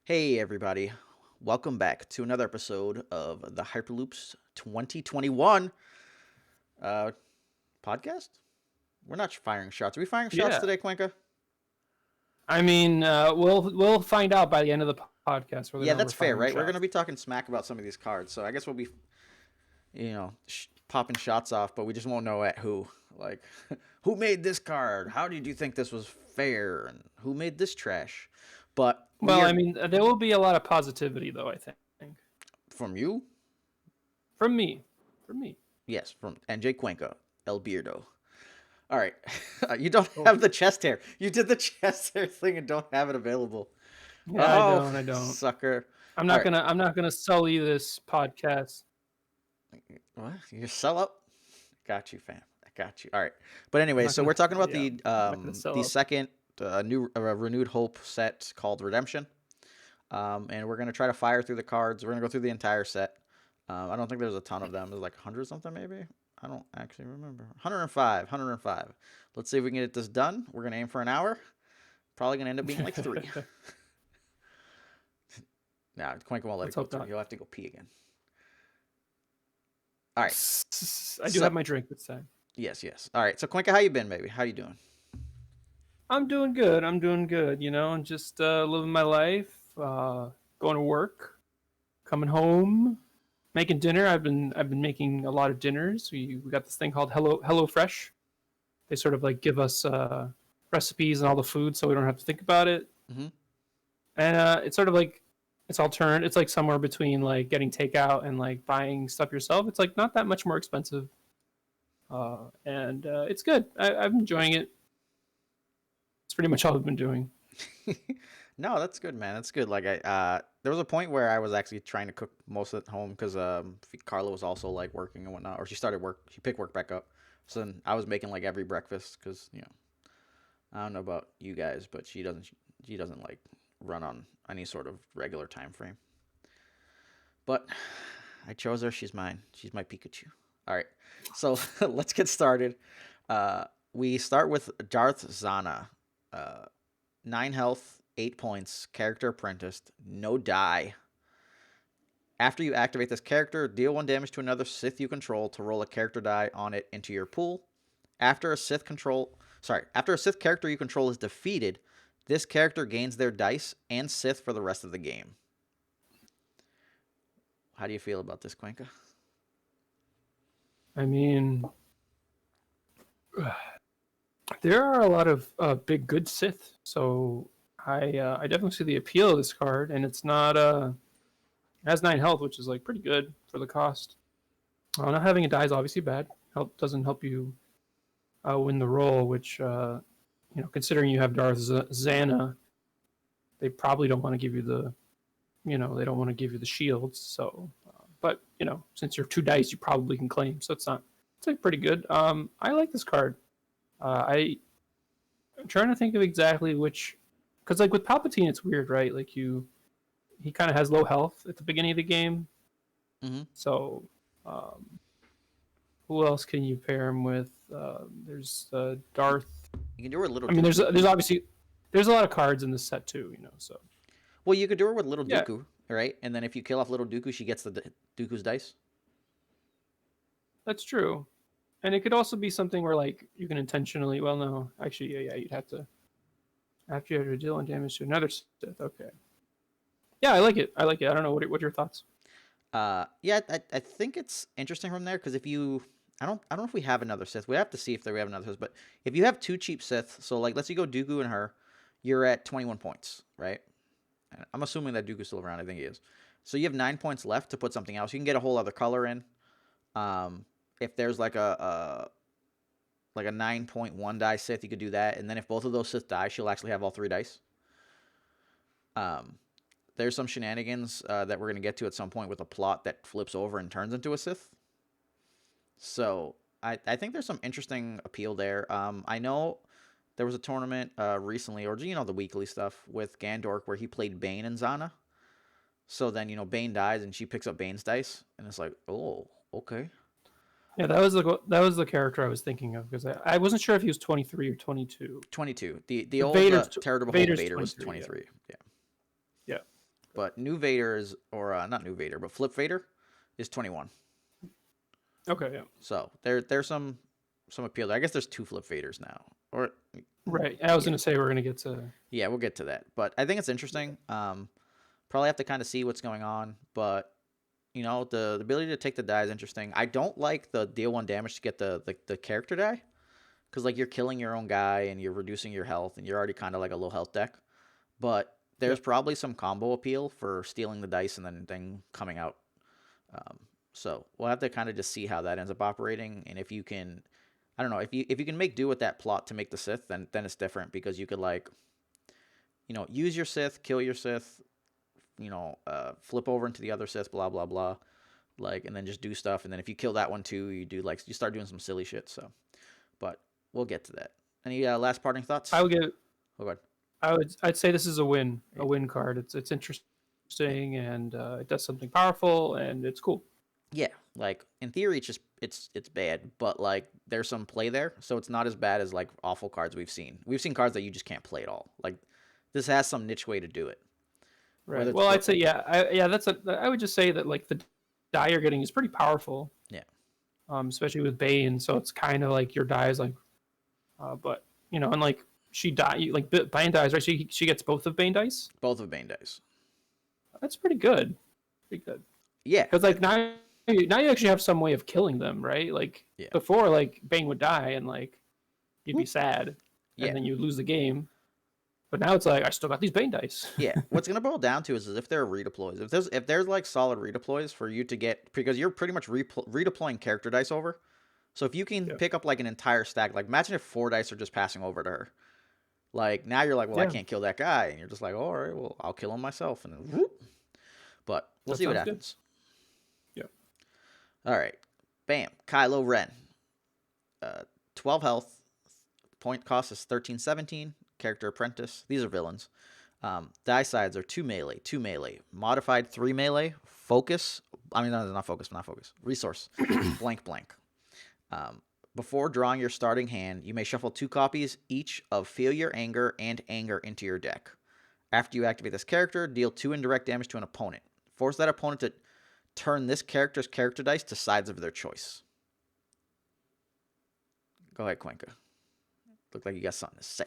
Hey, everybody. Welcome back to another episode of the Hyperloops 2021 uh, podcast. We're not firing shots. Are we firing shots Yeah, today, Cuenca? we'll find out by the end of the podcast whether or Yeah, not that's we're fair, firing right? We're going to shots. be talking smack about some of these cards, so I guess we'll be, popping shots off, but we just won't know at who. Like, who made this card? How did you think this was fair? And who made this trash? But we Well, are there will be a lot of positivity, though. I think from you? from me, from me. Yes, from NJ Cuenca, El Beardo. All right. You don't Oh, have the chest hair. You did the chest hair thing and don't have it available. yeah, I Oh, don't. I don't. sucker. I'm All not right. gonna. I'm not gonna sully this podcast. What? You sell up? Got you, fam. I got you. All right. But I'm anyway, not so gonna. we're talking about Yeah, I'm not gonna sell the up. second new renewed hope set called Redemption. And we're gonna try to fire through the cards. We're gonna go through the entire set. I don't think there's a ton of them. There's like 100 something maybe. I don't actually remember. 105, 105. Let's see if we can get this done. We're gonna aim for an hour. Probably gonna end up being like 3. Nah, Quentin won't let it Let's go hope through. not. He'll have to go pee again. All right. I do So have my drink this time. yes, yes. All right. So Quentin, how you been, baby? How you doing? I'm doing good. I'm doing good. I'm just living my life. Going to work, coming home, making dinner. I've been making a lot of dinners. We got this thing called Hello Fresh. They sort of like give us recipes and all the food, so we don't have to think about it. Mm-hmm. And it's sort of like it's alternate. It's like somewhere between like getting takeout and like buying stuff yourself. It's like not that much more expensive, and it's good. I'm enjoying it. It's pretty much all I've been doing. No, that's good, man. That's good. Like there was a point where I was actually trying to cook most at home because Carla was also like working and whatnot, or she started work. She picked work back up. So then I was making like every breakfast because I don't know about you guys, but she doesn't like run on any sort of regular time frame. But I chose her. She's mine. She's my Pikachu. All right. So let's get started. Uh, we start with Darth Zana. Uh, 9 health, 8 points, character apprenticed, no die. After you activate this character, deal 1 damage to another Sith you control to roll a character die on it into your pool. After a Sith character you control is defeated, this character gains their dice and Sith for the rest of the game. How do you feel about this, Cuenca? I mean, there are a lot of big good Sith, so I definitely see the appeal of this card, and it's not it has 9 health, which is like pretty good for the cost. Not having a die is obviously bad. Doesn't help you win the roll, which considering you have Darth Zana, they probably don't want to give you the they don't want to give you the shields. So, but since you're 2 dice, you probably can claim. So it's like pretty good. I like this card. I'm trying to think of exactly which, because like with Palpatine, it's weird, right? Like he kind of has low health at the beginning of the game. Mm-hmm. So, um, who else can you pair him with? There's Darth. You can do her with Little I mean, Dooku. there's obviously a lot of cards in this set too. So Well, you could do her with Little yeah, Dooku, right? And then if you kill off Little Dooku, she gets the Dooku's dice. that's true. And it could also be something where like you can intentionally. Well, no, actually, yeah, you'd have to after you have to deal 1 damage to another Sith. Okay. Yeah, I like it. I don't know what are your thoughts. Yeah, I think it's interesting from there because if you, I don't know if we have another Sith. We have to see if we have another Sith. But if you have 2 cheap Sith, so like let's say you go Dooku and her, you're at 21 points, right? And I'm assuming that Dooku's still around. I think he is. So you have 9 points left to put something else. You can get a whole other color in. If there's like a 9.1 die Sith, you could do that. And then if both of those Sith die, she'll actually have all 3 dice. There's some shenanigans that we're going to get to at some point with a plot that flips over and turns into a Sith. So I think there's some interesting appeal there. I know there was a tournament recently, or the weekly stuff with Gandork where he played Bane and Zana. So then Bane dies and she picks up Bane's dice, and it's like, oh, okay. Yeah, that was the character I was thinking of because I wasn't sure if he was 23 or 22. 22. The The old Vader's Terrible Hope Vader's Vader was 23. 23. Yeah. Yeah. but new Vader is, or not new Vader, but Flip Vader is 21. Okay, yeah. So there's some appeal there. I guess there's two Flip Vaders now, or Right. I was yeah, gonna say we're gonna get to. yeah, we'll get to that. But I think it's interesting. Probably have to kind of see what's going on, but the ability to take the die is interesting. I don't like the deal one damage to get the character die, because like you're killing your own guy and you're reducing your health and you're already kind of like a low health deck. But there's Yep. probably some combo appeal for stealing the dice and then coming out. Um, so we'll have to kind of just see how that ends up operating, and if you can, I don't know, if you can make do with that plot to make the Sith, then it's different, because you could like use your Sith, kill your Sith, flip over into the other Sith, blah blah blah, like, and then just do stuff, and then if you kill that one too, you start doing some silly shit. So, but we'll get to that. Any last parting thoughts? I would give. Oh, go ahead. I'd say this is Yeah. a win card. It's interesting and it does something powerful and it's cool. Yeah, like in theory, it's bad, but like there's some play there, so it's not as bad as like awful cards we've seen. We've seen cards that you just can't play at all. Like this has some niche way to do it. Right. Well, I'd say yeah. I would just say that like the die you're getting is pretty powerful. Yeah. Especially with Bane, so it's kind of like your die is like, but and like she die like Bane dies, right? She gets both of Bane dice. Both of Bane dice. That's pretty good. Pretty good. Yeah. Because like now you actually have some way of killing them, right? Like Yeah. before, like Bane would die and like you'd be sad, and Yeah. then you'd lose the game. But now it's like I still got these Bane dice. Yeah. What's gonna boil down to is if there are redeploys. If there's like solid redeploys for you to get, because you're pretty much redeploying character dice over. So if you can pick up like an entire stack, like imagine if 4 dice are just passing over to her. Like now you're like, well, I can't kill that guy, and you're just like, oh, all right, well, I'll kill him myself, and then whoop. But we'll That see what sounds good. happens. Yeah. All right, bam, Kylo Ren, 12 health, point cost is 13-17. Character apprentice. These are villains. Die sides are 2 melee, 2 melee, modified 3 melee, focus. I mean, no, not focus, not focus. Resource, blank blank. Before drawing your starting hand, you may shuffle 2 copies each of Feel Your Anger and Anger into your deck. After you activate this character, deal 2 indirect damage to an opponent. Force that opponent to turn this character's character dice to sides of their choice. Go ahead, Cuenca. Look like you got something to say.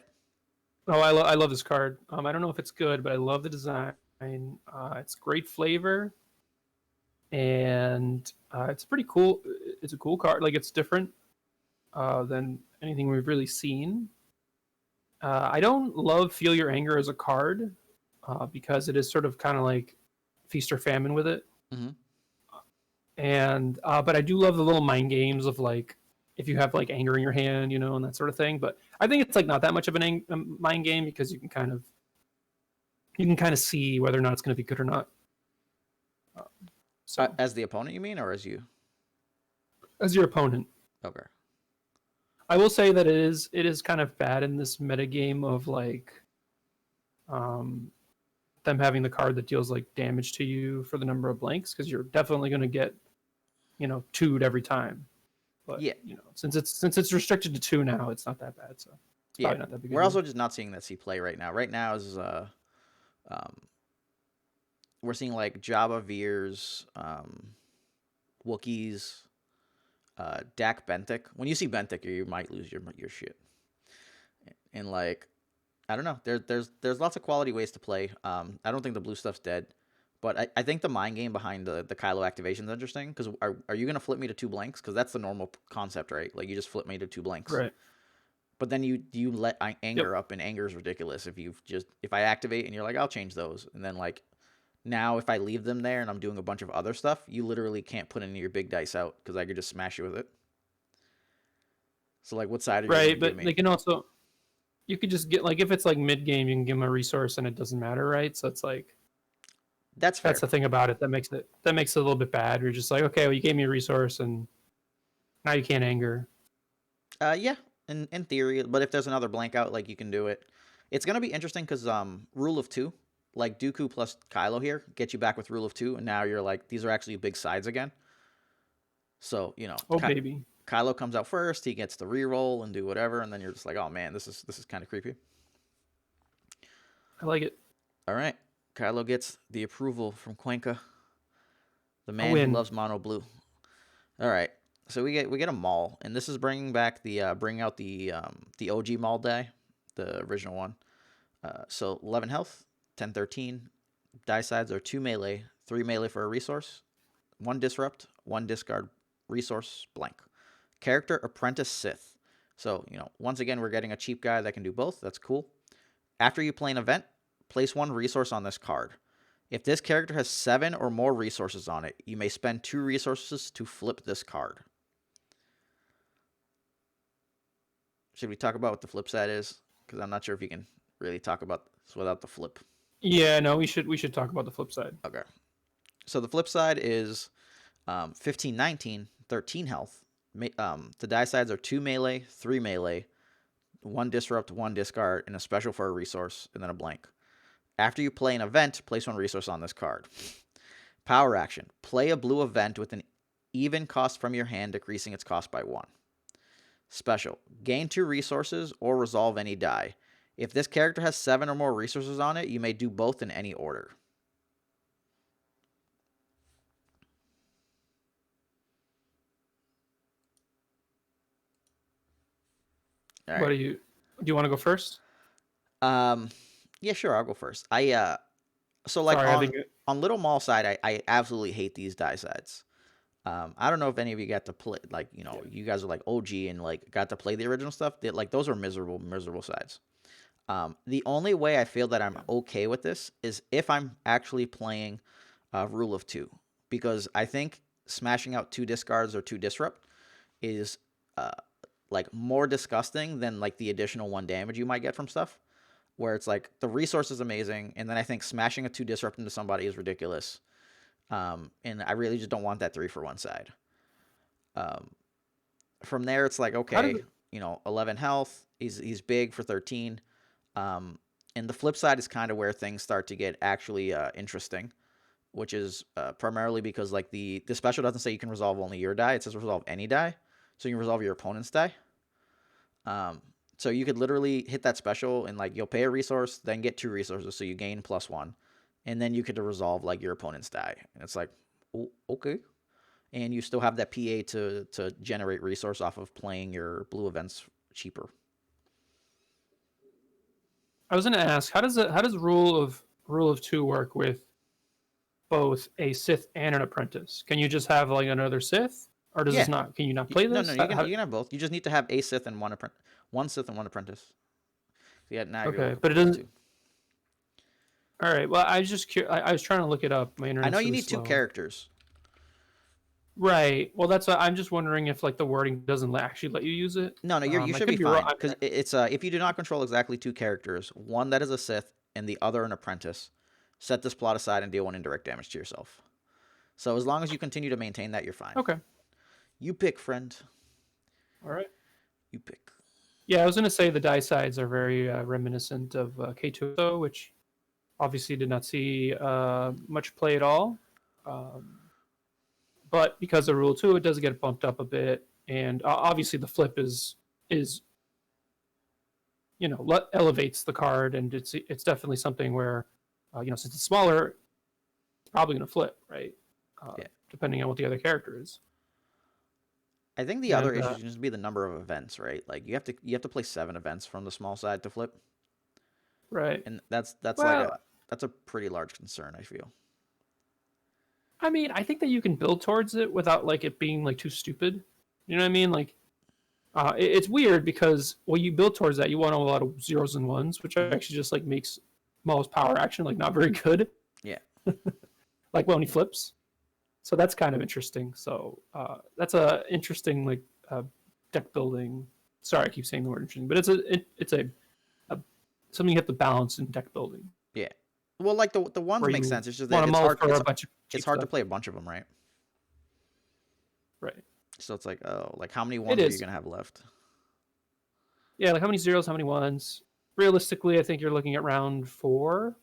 Oh, I love this card. I don't know if it's good, but I love the design. It's great flavor, and it's pretty cool. It's a cool card. Like it's different than anything we've really seen. I don't love Feel Your Anger as a card because it is sort of kind of like feast or famine with it. Mm-hmm. And but I do love the little mind games of like if you have like anger in your hand, and that sort of thing. But I think it's like not that much of a mind game because you can kind of see whether or not it's going to be good or not. So As the opponent, you mean, or as you? as your opponent, Okay. I will say that it is kind of bad in this meta game of like, them having the card that deals like damage to you for the number of blanks because you're definitely going to get, 2'd every time. But Yeah. Since it's restricted to 2 now, it's not that bad. So it's Yeah. probably not that big. We're also just not seeing that see play right now. Right now is we're seeing like Jabba Veers, Wookiees, Dak Bentic. When you see Bentic, you might lose your shit. And like, I don't know. There's lots of quality ways to play. I don't think the blue stuff's dead, but I think the mind game behind the Kylo activation is interesting. Because are you gonna flip me to 2 blanks? Because that's the normal concept, right? Like you just flip me to 2 blanks. Right. But then you let anger up, and anger is ridiculous. If I activate and you're like, I'll change those, and then like now if I leave them there and I'm doing a bunch of other stuff, you literally can't put any of your big dice out because I could just smash you with it. So like, what side are you Right, gonna but give me? they can also you could just get like if it's like mid game, you can give them a resource and it doesn't matter, right? So it's like That's fair. that's the thing about it that makes it a little bit bad. You're just like, okay, well you gave me a resource and now you can't anger. Yeah, in theory, but if there's another blank out, like you can do it. It's gonna be interesting because rule of 2, like Dooku plus Kylo here, get you back with rule of 2, and now you're like, these are actually big sides again. So Oh baby. Kylo comes out first, he gets the reroll and do whatever, and then you're just like, oh man, this is kind of creepy. I like it. All right, Kylo gets the approval from Cuenca, the A man who win. loves mono blue. All right. So we get a Maul, and this is bringing back bringing out the OG Maul die, the original one. So 11 health, 10 13. Die sides are 2 melee, 3 melee for a resource, 1 disrupt, 1 discard resource blank. Character Apprentice Sith. So, once again, we're getting a cheap guy that can do both. That's cool. After you play an event, place 1 resource on this card. If this character has 7 or more resources on it, you may spend 2 resources to flip this card. Should we talk about what the flip side is? Because I'm not sure if you can really talk about this without the flip. Yeah, no, we should talk about the flip side. Okay. So the flip side is 15, 19, 13 health. The die sides are 2 melee, 3 melee, 1 disrupt, 1 discard, and a special for a resource, and then a blank. After you play an event, place 1 resource on this card. Power action. Play a blue event with an even cost from your hand, decreasing its cost by 1. Special. Gain 2 resources or resolve any die. If this character has 7 or more resources on it, you may do both in any order. All What right. do you want to go first? Um, yeah, sure. I'll go first. So like Sorry, I think on Little Mall side, I absolutely hate these die sides. I don't know if any of you got to play, like, you guys are like OG and like got to play the original stuff. Like those are miserable sides. The only way I feel that I'm okay with this is if I'm actually playing Rule of 2, because I think smashing out 2 discards or 2 disrupt is like more disgusting than like the additional 1 damage you might get from stuff. Where it's like the resource is amazing, and then I think smashing a 2 disrupt into somebody is ridiculous. And I really just don't want that 3 for 1 side. From there, it's like, how did okay, 11 health. He's big for 13. And the flip side is kind of where things start to get actually interesting, which is primarily because like the special doesn't say you can resolve only your die. It says resolve any die, so you can resolve your opponent's die. So you could literally hit that special and like you'll pay a resource, then get 2 resources, so you gain +1, and then you could resolve like your opponent's die. And it's like, oh, okay, and you still have that PA to generate resource off of playing your blue events cheaper. I was going to ask how does rule of 2 work with both a Sith and an apprentice? Can you just have like another Sith, or does this Yeah, not? Can you not play no, this? you can have both. You just need to have a Sith and one Sith and 1 apprentice. So yeah, now you're able Okay, to but it play doesn't. 2. All right. Well, I was just I was trying to look it up. My I know internet's you really need 2 slow. characters. Right. Well, that's I'm just wondering if like the wording doesn't actually let you use it. No, you I should be could be wrong. fine because it's if you do not control exactly 2 characters, one that is a Sith and the other an apprentice, set this plot aside and deal 1 indirect damage to yourself. So as long as you continue to maintain that, you're fine. Okay. You pick, friend. All right. You pick. Yeah, I was gonna say the die sides are very reminiscent of K2, which obviously did not see much play at all. Um, but because of Rule 2, it does get bumped up a bit, and obviously the flip is elevates the card, and it's definitely something where since it's smaller, it's probably going to flip, right? Yeah. Depending on what the other character is. I think the other And issue should just be the number of events, right? Like you have to play 7 events from the small side to flip, right. and that's Well, that's a pretty large concern, I feel. I mean, I think that you can build towards it without like it being like too stupid. You know what I mean? Like, it's weird because when you build towards that, you want a lot of zeros and ones, which Hmm. actually just like makes Maul's power action like not very good. Yeah. Like when he flips. So that's kind of interesting. So that's a interesting like deck building. Sorry, I keep saying the word interesting, but it's a something you have to balance in deck building. Yeah. Well, like the ones Where make you sense. It's just want that to it's mull hard. for a bunch of It's cheap hard to stuff. play a bunch of them, right? Right. So it's like, oh, like how many It ones are you is. gonna have left? Yeah, like how many zeros, how many ones? Realistically, I think you're looking at round 4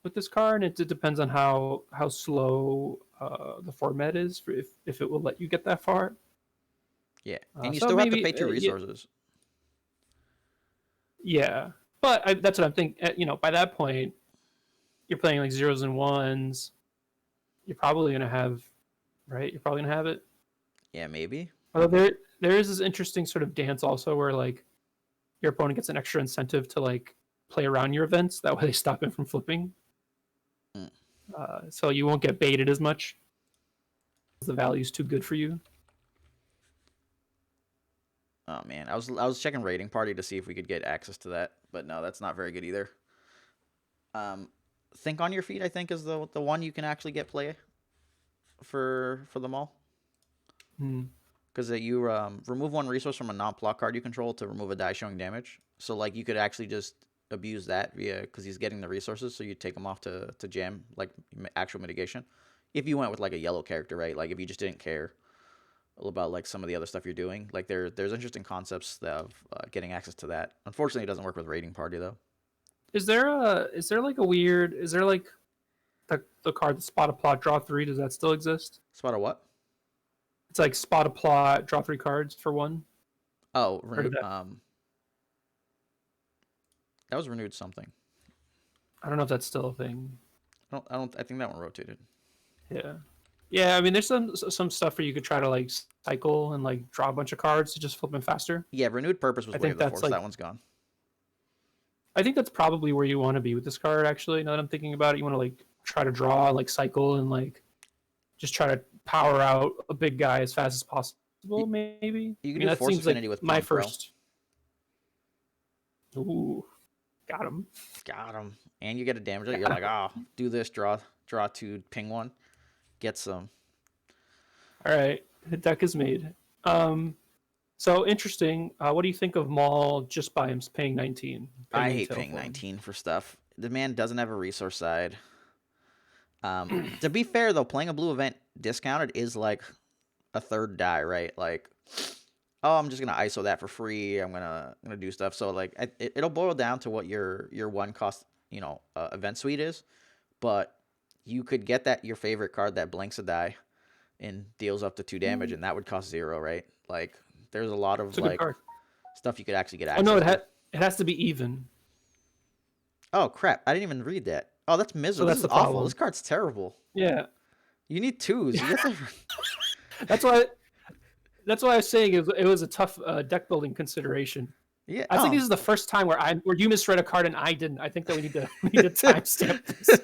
with this card. It depends on how slow the format is for if it will let you get that far. Yeah, and you So still have to maybe pay 2 resources. yeah. But that's what I'm thinking. By that point, you're playing like zeros and ones, you're probably gonna have, right? You're probably gonna have it. Yeah, maybe. Although there is this interesting sort of dance also where like your opponent gets an extra incentive to like play around your events. That way they stop him from flipping. Mm. So you won't get baited as much. The value's too good for you. Oh man, I was checking rating party to see if we could get access to that, but no, that's not very good either. Um, Think on your feet, I think, is the one you can actually get play for them all. Hmm. Because you remove one resource from a non-block card you control to remove a die showing damage. So like you could actually just abuse that via because he's getting the resources, so you take him off to jam like actual mitigation. If you went with like a yellow character, right? Like if you just didn't care about like some of the other stuff you're doing, like there's interesting concepts of getting access to that. Unfortunately, it doesn't work with raiding party though. Is there like a weird is there like the card the spot a plot draw three? Does that still exist? Spot a what? It's like spot a plot draw three cards for one. Oh, Or did renewed. that, That was renewed something. I don't know if that's still a thing. I think that one rotated. Yeah. Yeah, I mean, there's some stuff where you could try to like cycle and like draw a bunch of cards to just flip them faster. Yeah, renewed purpose was I way think of the that's force. like That one's gone. I think that's probably where you want to be with this card. Actually, now that I'm thinking about it, you want to like try to draw, like cycle, and like just try to power out a big guy as fast as possible. Maybe You I can mean, do that force seems like affinity with my punk, bro. first. Ooh, got him. Got him. And you get a damage. You're like, do this, draw two, ping one, get some. All right, the deck is made. So interesting. What do you think of Maul just by him paying 19? I Paying hate retail paying for him? 19 for stuff. The man doesn't have a resource side. To be fair though, playing a blue event discounted is like a third die, right? Like, oh, I'm just gonna ISO that for free. I'm gonna do stuff. So like, it'll boil down to what your one cost, event suite is. But you could get that your favorite card that blanks a die and deals up to 2 damage, and that would cost 0, right? Like, there's a lot of It's a good like card. stuff you could actually get Oh access no, to. it has to be even. Oh crap! I didn't even read that. Oh, that's So miserable. This that's is the awful. problem. This card's terrible. Yeah, You need twos. You get the. that's why. That's why I was saying it was a tough deck building consideration. Yeah. I think Oh, this is the first time where you misread a card and I didn't. I think that we need to timestamp this.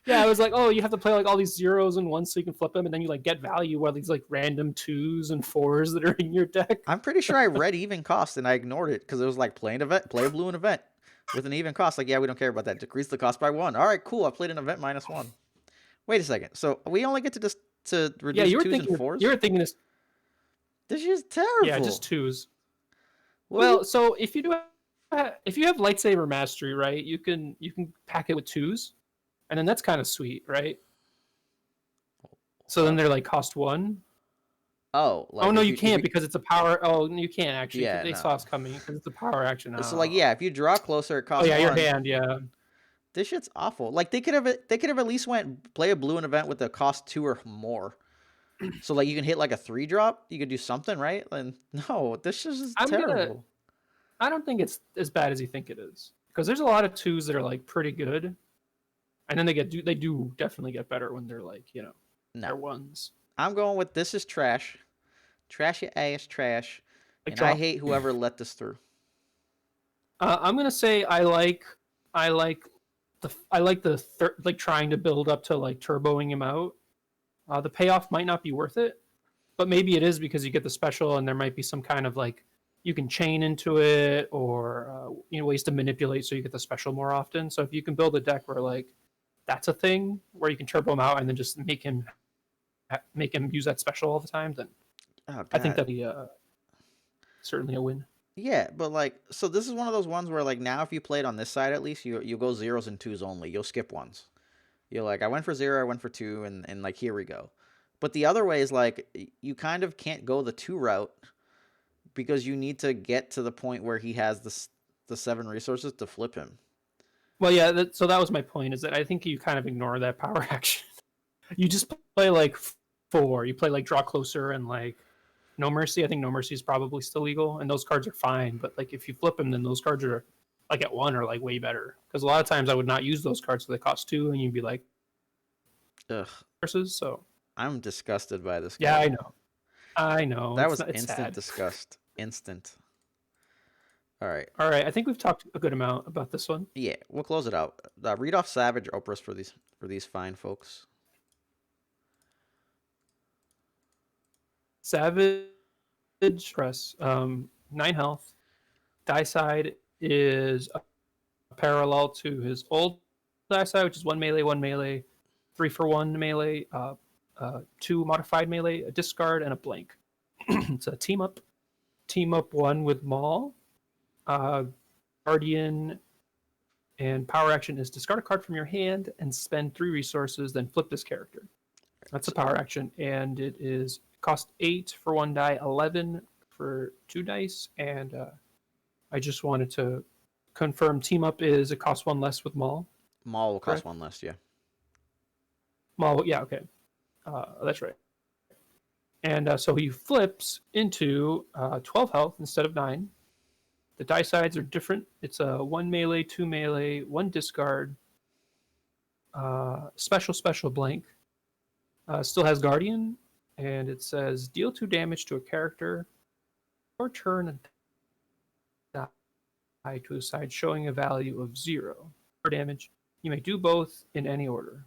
Yeah, I was like, oh, you have to play like all these zeros and ones so you can flip them, and then you like get value while these like random twos and fours that are in your deck. I'm pretty sure I read even cost and I ignored it because it was like play a blue an event with an even cost. Like, yeah, we don't care about that. Decrease the cost by 1. All right, cool. I played an event -1. Wait a second. So we only get to just to Yeah, reduce you were twos thinking and fours. you were thinking this. This is terrible. Yeah, just twos. What Well, so if you have lightsaber mastery, right, you can pack it with twos, and then that's kind of sweet, right? So then they're like cost 1. Oh, like Oh no, if you can't because it's a power. Oh, you can't actually. Yeah, They no. saw us coming because it's a power action. So like, yeah, if you draw closer, it Oh costs yeah, your 1. hand. Yeah. This shit's awful. Like they could have at least went play a blue an event with a cost 2 or more. So like you can hit like a 3 drop. You could do something, right? And no, this is just terrible. I don't think it's as bad as you think it is because there's a lot of twos that are like pretty good, and then they do definitely get better when they're like they're No, ones. I'm going with this is trash, trashy ass trash, Like and draw. I hate whoever let this through. I'm gonna say I like like trying to build up to like turboing him out. The payoff might not be worth it, but maybe it is because you get the special and there might be some kind of like you can chain into it or ways to manipulate so you get the special more often. So if you can build a deck where like that's a thing where you can turbo him out and then just make him use that special all the time, then Oh I think god. that'd be certainly a win. Yeah, but like, so this is one of those ones where like now if you play it on this side at least you go zeros and twos only. You'll skip ones. You're like, I went for 0, I went for 2, and like here we go. But the other way is like you kind of can't go the 2 route because you need to get to the point where he has the 7 resources to flip him. Well, yeah. So that was my point. Is that I think you kind of ignore that power action. You just play like 4. You play like draw closer and like no mercy. I think no mercy is probably still legal, and those cards are fine. But like if you flip them, then those cards are like at 1 are like way better. Because a lot of times I would not use those cards, so they cost 2, and you'd be like Ugh, versus. So I'm disgusted by this yeah, card. I know. That It's was not. It's instant sad. disgust. Instant. All right. All right, I think we've talked a good amount about this one. Yeah, we'll close it out. Read off Savage Oprah's for these fine folks. Savage Press, 9 health. Die side is a parallel to his old die side, which is 1 melee, 3 for 1 melee, 2 modified melee, a discard, and a blank. It's a team up 1 with Maul. Uh, Guardian and power action is discard a card from your hand and spend 3 resources, then flip this character. That's a So, power action, and it is cost 8 for 1 die, 11 for 2 dice, and I just wanted to confirm team up is it costs 1 less with Maul. Maul will cost Correct? 1 less, yeah. Maul, yeah, okay, that's right. And so he flips into 12 health instead of 9. The die sides are different. It's a 1 melee, 2 melee, 1 discard, special blank. Still has Guardian, and it says deal 2 damage to a character or turn a die to a side showing a value of 0 for damage. You may do both in any order.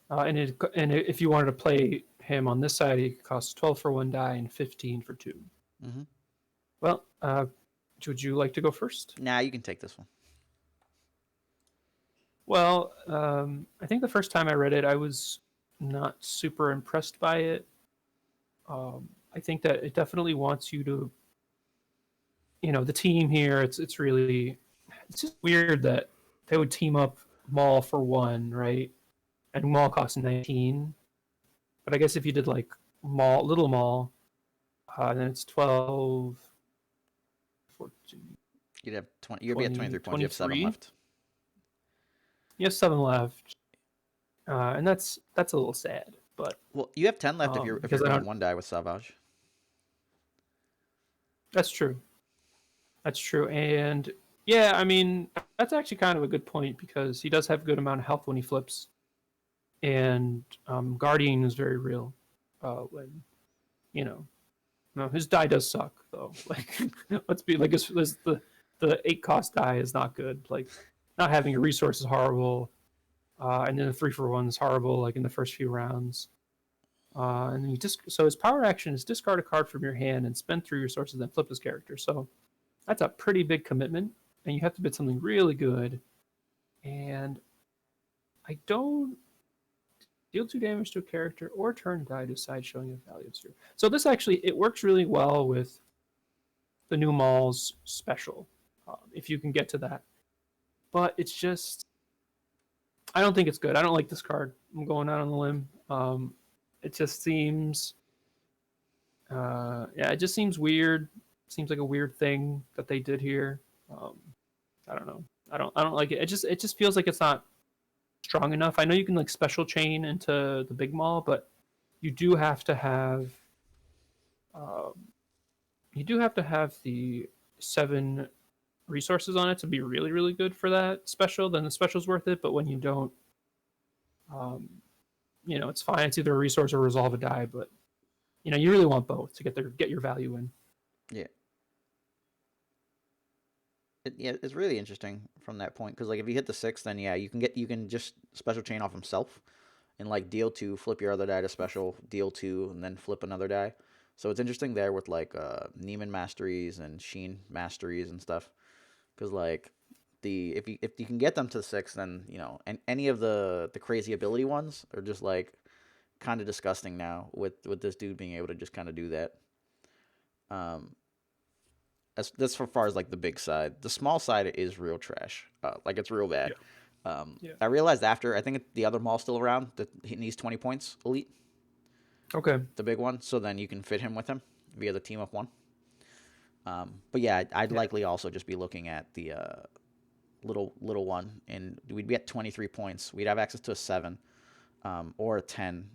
And if you wanted to play him on this side, it costs 12 for 1 die and 15 for 2. Mm-hmm. Well, would you like to go first? Nah, you can take this one. Well, I think the first time I read it, I was not super impressed by it. I think that it definitely wants you to, the team here. It's just weird that they would team up Maul for 1, right? And Maul costs 19. But I guess if you did like Little Maul, then it's 12, 14, You'd have 20. You'd be at 23 points. You have 7 23. left. You have 7 left, and that's a little sad. But Well, you have 10 left if you're because I going don't. 1 die with Savage. That's true. That's true, and yeah, I mean that's actually kind of a good point because he does have a good amount of health when he flips, and Guardian is very real. When no, his die does suck though. Like, let's be like, the 8 cost die is not good. Like, not having a resource is horrible, and then the 3 for 1 is horrible. Like in the first few rounds, and then so his power action is discard a card from your hand and spend 3 resources, then flip his character. So that's a pretty big commitment, and you have to bid something really good. And I don't deal 2 damage to a character or turn die to a side showing a value of 0. So this actually, it works really well with the new Maul's special, if you can get to that. But it's just, I don't think it's good. I don't like this card. I'm going out on the limb. It just seems, it just seems weird. Seems like a weird thing that they did here. I don't know. I don't like it. It just feels like it's not strong enough. I know you can like special chain into the big Maul, but you do have to have the 7 resources on it to be really, really good for that special. Then the special's worth it. But when you don't, it's fine. It's either a resource or resolve a die. But you really want both to get your value in. Yeah. It's really interesting from that point because like if you hit the 6, then yeah, you can just special chain off himself, and like deal 2, flip your other die to special, deal 2, and then flip another die. So it's interesting there with like Neiman masteries and Sheen masteries and stuff, because like if you can get them to the 6, then and any of the crazy ability ones are just like kind of disgusting now with this dude being able to just kind of do that. That's as far as like the big side. The small side is real trash. Like it's real bad. Yeah. I realized after I think the other Maul's still around that he needs 20 points elite. Okay. The big one, so then you can fit him with him via the team up 1. But yeah, I'd likely also just be looking at the little one, and we'd be at 23 points. We'd have access to a 7 or a 10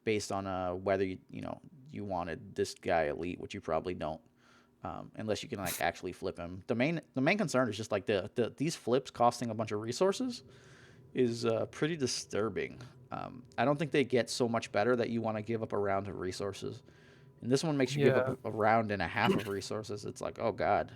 based on whether you wanted this guy elite, which you probably don't. unless you can like actually flip him. The main concern is just like these flips costing a bunch of resources is pretty disturbing. I don't think they get so much better that you want to give up a round of resources. And this one makes you give up Yeah. a round and a half of resources. It's like, oh god.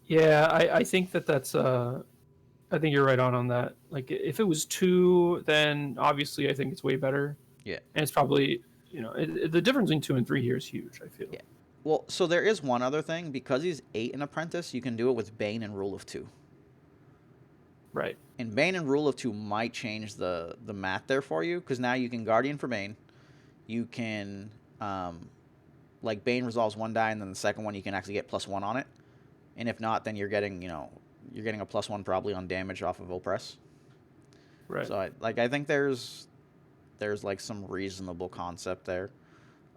Yeah, I think that's I think you're right on that. Like if it was 2, then obviously I think it's way better. Yeah, And it's probably, the difference between 2 and 3 here is huge, I feel. yeah. Well, so there is one other thing because he's 8 in Apprentice. You can do it with Bane and Rule of Two. Right. And Bane and Rule of Two might change the math there for you because now you can Guardian for Bane. You can like Bane resolves one die, and then the second one you can actually get +1 on it. And if not, then you're getting a +1 probably on damage off of Oppress. Right. So I think there's like some reasonable concept there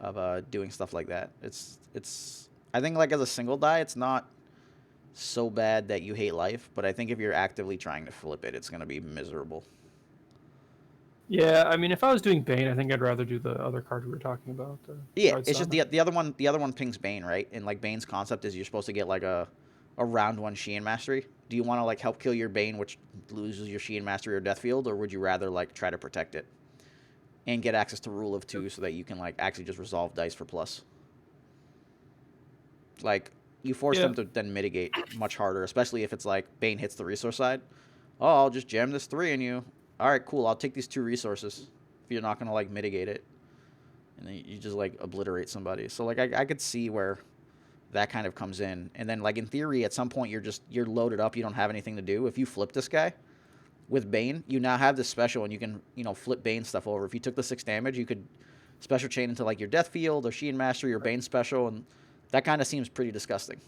of doing stuff like that. It's I think like as a single die, it's not so bad that you hate life, but I think if you're actively trying to flip it, it's gonna be miserable. Yeah, I mean, if I was doing Bane, I think I'd rather do the other card we were talking about. Yeah, Guard it's just Sana. the other one pings Bane, right? And like Bane's concept is you're supposed to get like a round 1 Sheehan mastery. Do you want to like help kill your Bane, which loses your Sheehan mastery or death field, or would you rather like try to protect it and get access to Rule of Two so that you can like actually just resolve dice for plus? Like you force Yeah. them to then mitigate much harder, especially if it's like Bane hits the resource side. Oh, I'll just jam this 3 in you. All right, cool. I'll take these 2 resources if you're not gonna like mitigate it, and then you just like obliterate somebody. So like I could see where that kind of comes in, and then like in theory, at some point you're loaded up. You don't have anything to do. If you flip this guy with Bane, you now have this special, and you can flip Bane stuff over. If you took the 6 damage, you could special chain into like your death field or Sheehan mastery or Bane special, and that kind of seems pretty disgusting.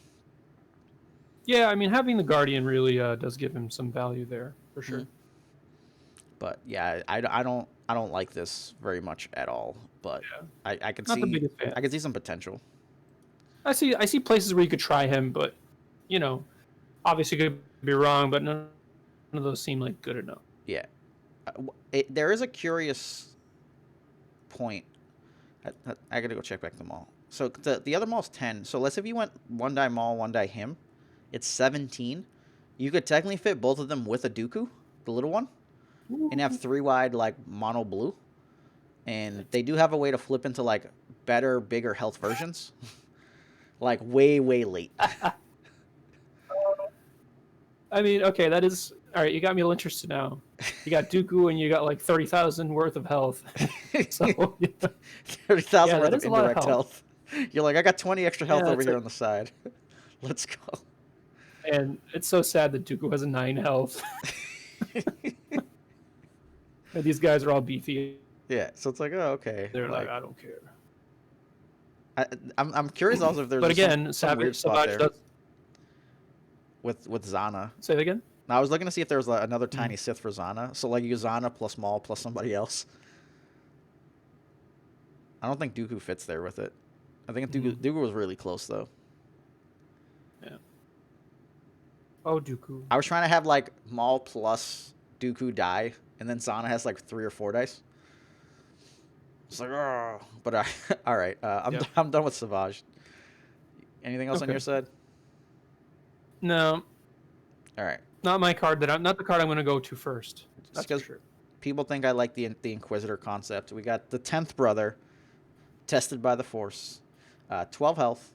Yeah, I mean, having the Guardian really does give him some value there, for Mm-hmm. sure. But yeah, I don't like this very much at all. But Yeah. I could Not the see biggest fan. I could see some potential. I see places where you could try him, but, you know, obviously could be wrong, but none of those seem like good enough. Yeah, there is a curious point. I gotta go check back the mall. So the other mall's 10. So let's say if you went one die mall, one die him, it's 17. You could technically fit both of them with a Dooku, the little one, and have 3 wide like mono blue. And they do have a way to flip into like better, bigger health versions, like way, way late. I mean, okay, that is all right. You got me a little interested now. You got Dooku, and you got like 30,000 worth of health. So yeah, 30,000 yeah, worth that of is a lot of indirect health. health. You're like, I got 20 extra health Yeah, over it's here like, on the side. Let's go. and it's so sad that Dooku has a 9 health. And these guys are all beefy. Yeah, so it's like, oh, okay. They're like, Like, I don't care. I, I'm curious also if there's But some, again, some weird spot Savage there does with Zana. say it again. Now, I was looking to see if there was another Mm. tiny Sith for Zana. So, like, you Zana plus Maul plus somebody else. I don't think Dooku fits there with it. I think Dooku was really close, though. Yeah. Oh, Dooku. I was trying to have, like, Maul plus Dooku die, and then Zana has, like, 3 or 4 dice. It's like, oh. But, all right. Yep. I'm done with Savage. Anything else on Okay. your side? No, All right. not my card. Not the card I'm going to go to first. Just That's for because sure. people think I like the Inquisitor concept. We got the 10th brother, tested by the Force, 12 health,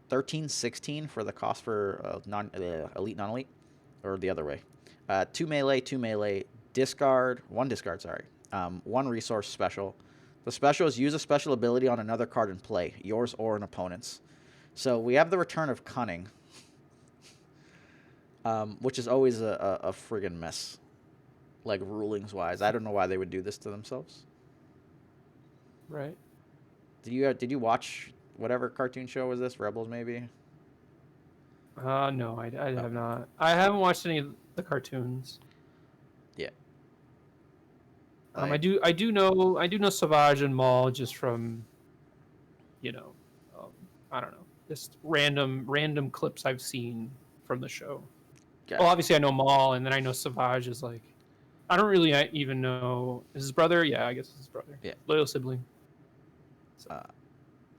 13, 16 for the cost for elite, non-elite, or the other way. 2 melee, discard, 1 discard, sorry. 1 resource special. The special is use a special ability on another card in play, yours or an opponent's. So we have the return of Cunning, which is always a friggin' mess. Like rulings wise, I don't know why they would do this to themselves. Right. Did you watch whatever cartoon show was this? Rebels maybe. No, I have not. I haven't watched any of the cartoons. Yeah. I do know Savage and Maul just from, I don't know, just random clips I've seen from the show. Gotcha. Well, obviously I know Maul, and then I know Savage is like, I don't really even know, is his brother? Yeah, I guess it's his brother. Yeah. Loyal sibling. So,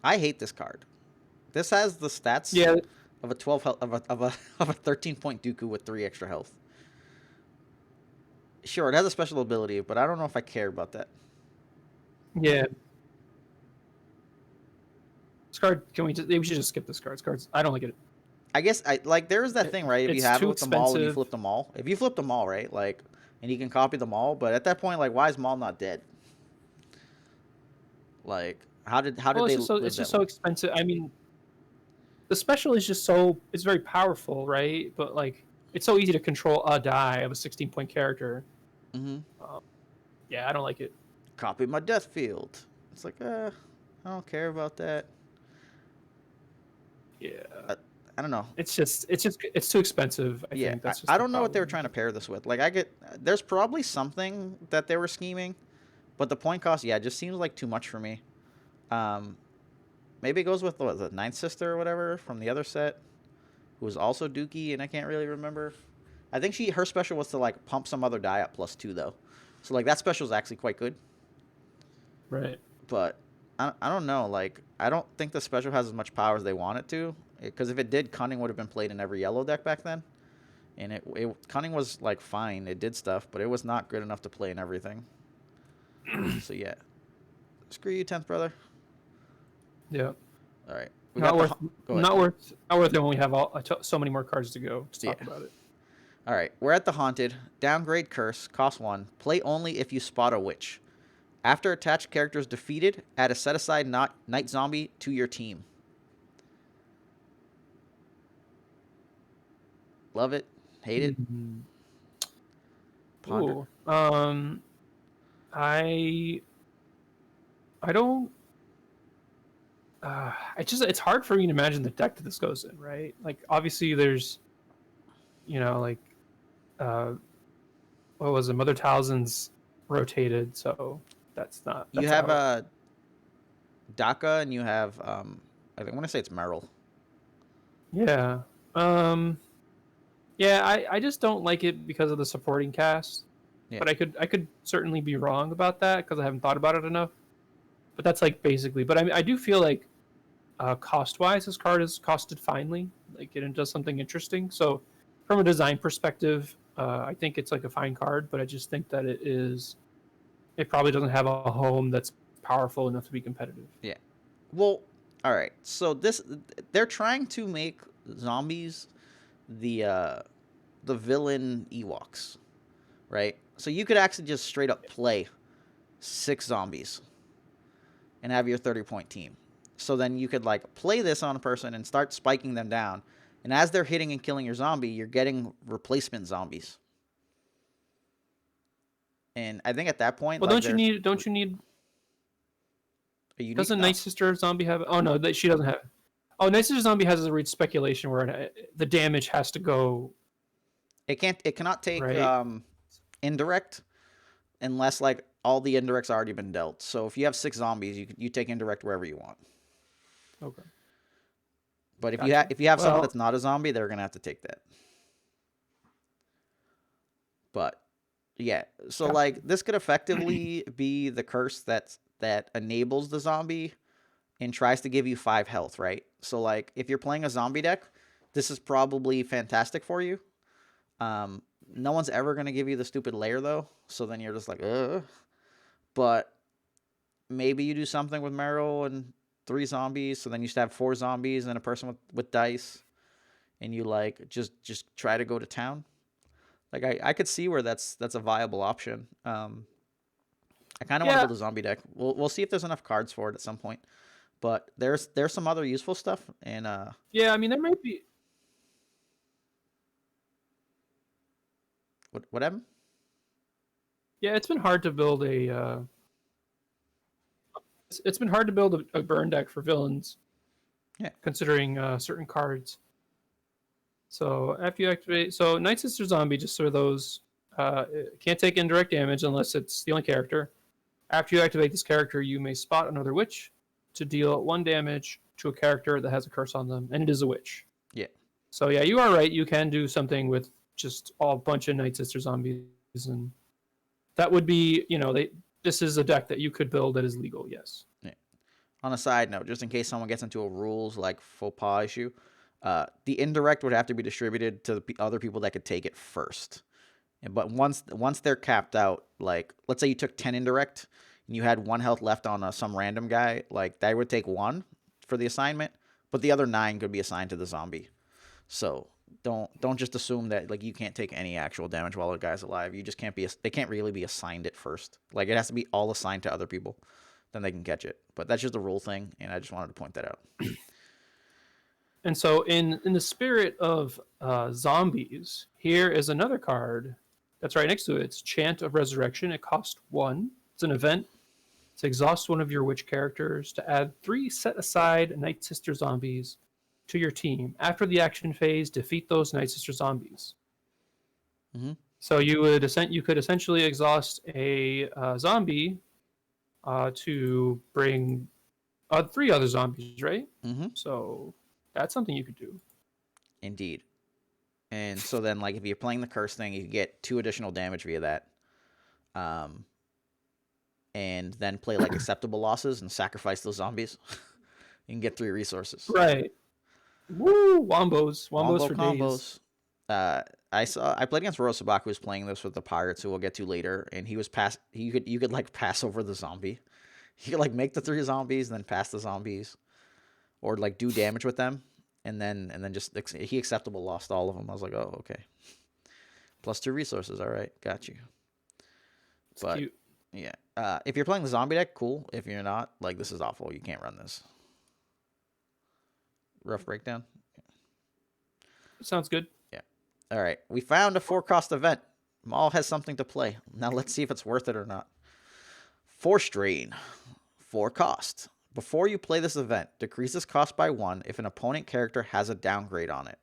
I hate this card. This has the stats Yeah, of a 12 health, of a 13-point Dooku with 3 extra health. Sure, it has a special ability, but I don't know if I care about that. yeah. This card, can we should just skip this card. This card's, I don't like it. I guess I like there is that thing, right? If you It's have it too with the mall and you expensive. flip them all, if you flip them all, right, like, and you can copy them all, but at that point, like, why is Maul not dead? Like, how did Well, they it's live just that so long? expensive. I mean, the special is just so it's very powerful, right? But like, it's so easy to control a die of a 16-point character. Mm-hmm. Um, yeah, I don't like it. Copy my death field. It's like, I don't care about that. Yeah, I, I don't know. it's too expensive. I Yeah, think I, that's just I the don't know what they were problem. trying to pair this with. Like, there's probably something that they were scheming, but the point cost, yeah, just seems like too much for me. Um, Maybe it goes with what, the Ninth Sister or whatever from the other set, who was also Dookie, and I can't really remember. I think her special was to like pump some other die up +2 though, so like that special is actually quite good. Right. But I don't know. Like I don't think the special has as much power as they want it to, because if it did, Cunning would have been played in every yellow deck back then, and Cunning was like fine. It did stuff, but it was not good enough to play in everything. So yeah, screw you, 10th brother. Yeah. All right, we Not got the worth. go ahead. Not worth it when we have so many more cards to go to Yeah. talk about it. All right, we're at the Haunted. Downgrade Curse, cost 1. Play only if you spot a witch. After attached character is defeated, add a set aside Night Zombie to your team. Love it, hate it, Mhm. ponder. Ooh. I I don't. It's hard for me to imagine the deck that this goes in, right? Like obviously there's like uh what was it, Mother Talzin's rotated, so You that's have out. Daka and you have I want to say it's Merrill. Yeah. Um yeah, I just don't like it because of the supporting cast. Yeah, But I could certainly be wrong about that because I haven't thought about it enough. But that's like basically. But I do feel like cost wise, this card is costed finely. Like it does something interesting. So from a design perspective, I think it's like a fine card. But I just think that it probably doesn't have a home that's powerful enough to be competitive. yeah. Well, all right. So they're trying to make zombies the villain Ewoks, right? So you could actually just straight up play 6 zombies and have your 30-point team. So then you could like play this on a person and start spiking them down. And as they're hitting and killing your zombie, you're getting replacement zombies. And I think at that point, Well, like there's don't you need? a unique. Doesn't Night Sister Zombie have? Oh no, that she doesn't have. Oh, Night Sister Zombie has a read speculation where the damage has to go It cannot take right. indirect unless like all the indirects already been dealt. So if you have 6 zombies, you take indirect wherever you want. Okay, But gotcha. if you have someone Well, that's not a zombie, they're gonna have to take that. But yeah, so gotcha. like this could effectively be the curse that enables the zombie and tries to give you 5 health, right? So like if you're playing a zombie deck, this is probably fantastic for you. Um, no one's ever gonna give you the stupid layer though, so then you're just like, ugh. But maybe you do something with Meryl and 3 zombies, so then you should have 4 zombies and a person with dice, and you like just try to go to town. Like I could see where that's a viable option. I kind of want to Yeah, build a zombie deck. We'll see if there's enough cards for it at some point. But there's some other useful stuff. And yeah. I mean, there might be. what happened? Yeah, it's been hard to build a. It's been hard to build a burn deck for villains, Yeah, considering certain cards. So after you activate, so Night Sister Zombie, just for those, it can't take indirect damage unless it's the only character. After you activate this character, you may spot another witch to deal 1 damage to a character that has a curse on them, and it is a witch. yeah, So yeah, you are right. You can do something with just a bunch of Night Sister zombies, and that would be, they. This is a deck that you could build that is legal. Yes. yeah. On a side note, just in case someone gets into a rules like faux pas issue, the indirect would have to be distributed to the other people that could take it first. But once they're capped out, like let's say you took 10 indirect and you had 1 health left on some random guy, like that would take 1 for the assignment, but the other 9 could be assigned to the zombie. So don't just assume that like you can't take any actual damage while the guy's alive. You just can't be they can't really be assigned it first. Like it has to be all assigned to other people, then they can catch it. But that's just a rule thing, and I just wanted to point that out. And so, in the spirit of zombies, here is another card that's right next to it. It's Chant of Resurrection. It costs 1. It's an event. To exhaust one of your witch characters to add 3 set aside Night Sister zombies to your team. After the action phase, defeat those Night Sister zombies. Mm-hmm. So you could essentially exhaust a zombie to bring 3 other zombies, right? Mm-hmm. So that's something you could do. Indeed. And so then, like, if you're playing the curse thing, you get 2 additional damage via that. And then play like acceptable losses and sacrifice those zombies. You can get 3 resources. Right. Woo! Wombos Wombo for combos. days. I played against Rosabak, who was playing this with the pirates, who we'll get to later, and he was you could like pass over the zombie. You could like make the 3 zombies and then pass the zombies, or like do damage with them, and then just he acceptable lost all of them. I was like, oh okay. Plus 2 resources. All right, got you. It's cute. Yeah. If you're playing the zombie deck, cool. If you're not, like, this is awful. You can't run this. Rough breakdown. Sounds good. Yeah. All right. We found a 4-cost event. Maul has something to play. Now let's see if it's worth it or not. Force Drain. 4 cost. Before you play this event, decreases cost by 1 if an opponent character has a downgrade on it.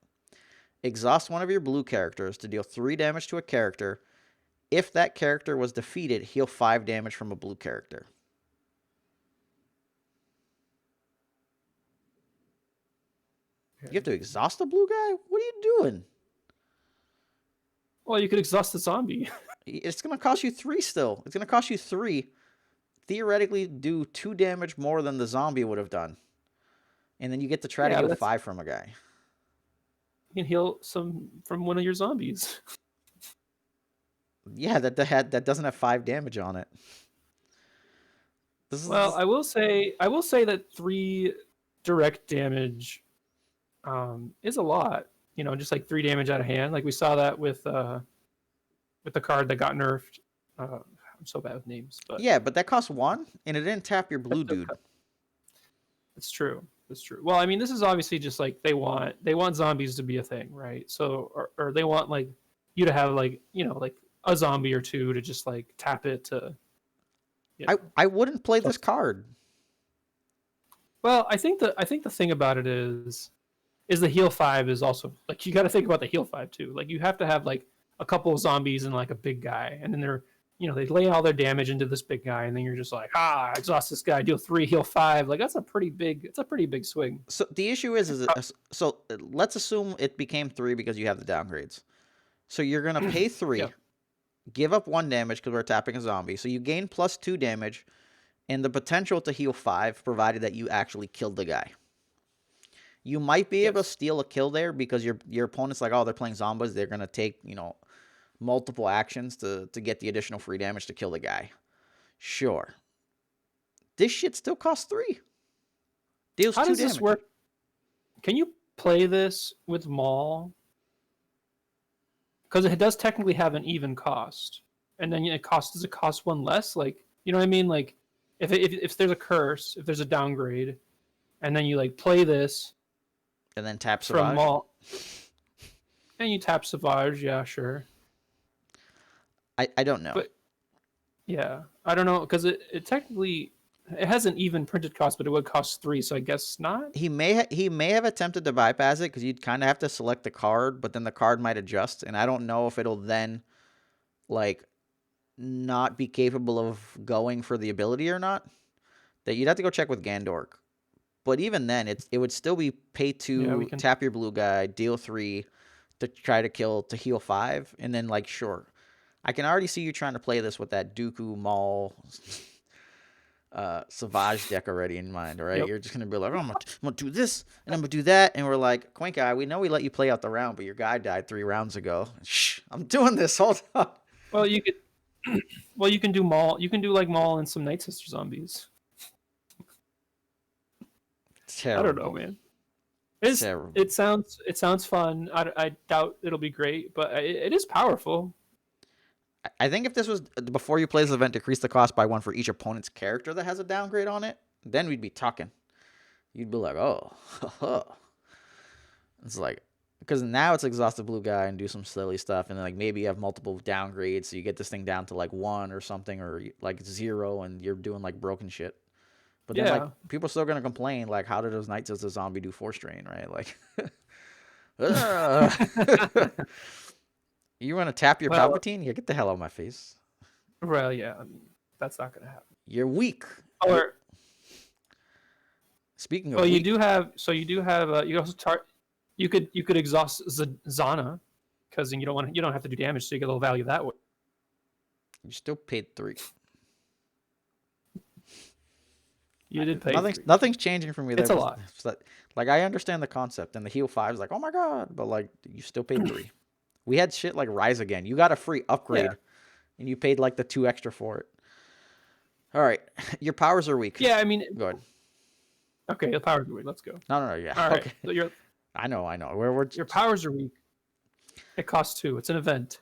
Exhaust one of your blue characters to deal 3 damage to a character. If that character was defeated, heal 5 damage from a blue character. You have to exhaust a blue guy? What are you doing? Well, you could exhaust the zombie. It's going to cost you 3 still. It's going to cost you 3. Theoretically, do 2 damage more than the zombie would have done. And then you get to try to heal 5 from a guy. You can heal some from one of your zombies. Yeah, that doesn't have 5 damage on it. I will say that 3 direct damage is a lot. You know, just like 3 damage out of hand. Like we saw that with the card that got nerfed. I'm so bad with names, but yeah, but that costs 1, and it didn't tap your blue dude. It's true. It's true. Well, I mean, this is obviously just like they want zombies to be a thing, right? So, or they want like you to have like like a zombie or 2 to just like tap it to. I wouldn't play this card. Well, I think the thing about it is the heal 5 is also like you got to think about the heal 5 too. Like you have to have like a couple of zombies and like a big guy, and then they're they lay all their damage into this big guy, and then you're just like exhaust this guy, deal 3, heal 5. Like that's a pretty big swing. So the issue is so let's assume it became 3 because you have the downgrades. So you're gonna pay 3. Yep. Give up 1 damage because we're tapping a zombie. So you gain plus 2 damage and the potential to heal 5, provided that you actually killed the guy. You might be able to steal a kill there because your opponent's like, oh, they're playing zombies. They're going to take, multiple actions to get the additional free damage to kill the guy. Sure. This shit still costs 3. Deals 2 damage. How does this work? Can you play this with Maul? Because it does technically have an even cost, and then does it cost 1 less? Like, you know what I mean? Like, if there's a curse, if there's a downgrade, and then you like play this, and then tap Savage from Maul, and you tap Savage, yeah, sure. I don't know. But yeah, I don't know because it technically it has an even printed cost, but it would cost 3, so I guess not. He may have attempted to bypass it because you'd kind of have to select the card, but then the card might adjust, and I don't know if it'll then like not be capable of going for the ability or not. That you'd have to go check with Gandork. But even then, it would still be pay 2, tap your blue guy, deal 3 to try to heal 5, and then like sure, I can already see you trying to play this with that Dooku Maul Savage deck already in mind, right? Yep. You're just gonna be like, oh, I'm gonna do this and I'm gonna do that, and we're like, Quink Eye, we know we let you play out the round, but your guy died 3 rounds ago. Shh, I'm doing this. Hold on. Well, you could. Well, you can do Maul. You can do like Maul and some Night Sister zombies. I don't know, Terrible. man. It's, Terrible. it sounds fun. I doubt it'll be great, but it is powerful. I think if this was before you play this event, decrease the cost by 1 for each opponent's character that has a downgrade on it, then we'd be talking. You'd be like, oh, it's like, because now it's exhaustive blue guy and do some silly stuff, and then like maybe you have multiple downgrades, so you get this thing down to like 1 or something, or like 0, and you're doing like broken shit. But then like Yeah. people are still gonna complain like, how did those knights as a zombie do 4 strain, right? Like, ugh. You want to tap your Well, Palpatine? Yeah, get the hell out of my face. well, yeah. I mean, that's not gonna happen. You're weak. You're... Or Speaking of well, you weak, do have. So you do have. You also You could exhaust Zana because you don't have to do damage, so you get a little value that way. you still paid 3. You did pay Nothing's 3. nothing's changing for me there. It's a lot. Like I understand the concept, and the heal 5 is like, oh my god, but like you still paid 3. We had shit like Rise Again. You got a free upgrade, Yeah. and you paid like the 2 extra for it. All right, your powers are weak. Yeah, I mean, Go ahead. okay, the powers are weak. Let's go. No, yeah. All right, Okay. so your I know. We're your powers are weak. It costs 2. It's an event.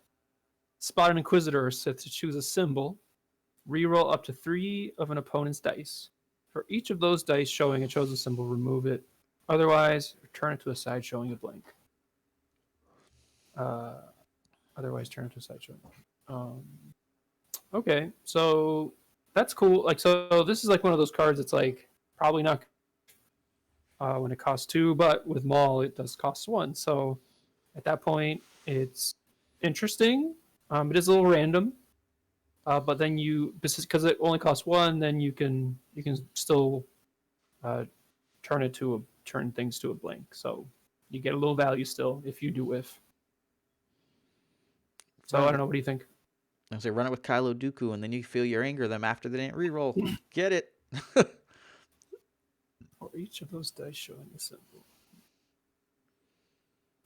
Spot an Inquisitor or Sith to choose a symbol. Reroll up to 3 of an opponent's dice. For each of those dice showing a chosen symbol, remove it. Otherwise, return it to a side showing a blank. Otherwise, turn it to a side showing. Okay, so that's cool. Like, so this is like one of those cards that's like probably not when it costs 2, but with Maul it does cost 1. So at that point, it's interesting. It is a little random, but then because it only costs 1, then you can still turn things to a blank. So you get a little value still if you do whiff. So I don't know. What do you think? I say run it with Kylo Dooku, and then you feel your anger them after they didn't reroll. Get it? For each of those dice showing a symbol.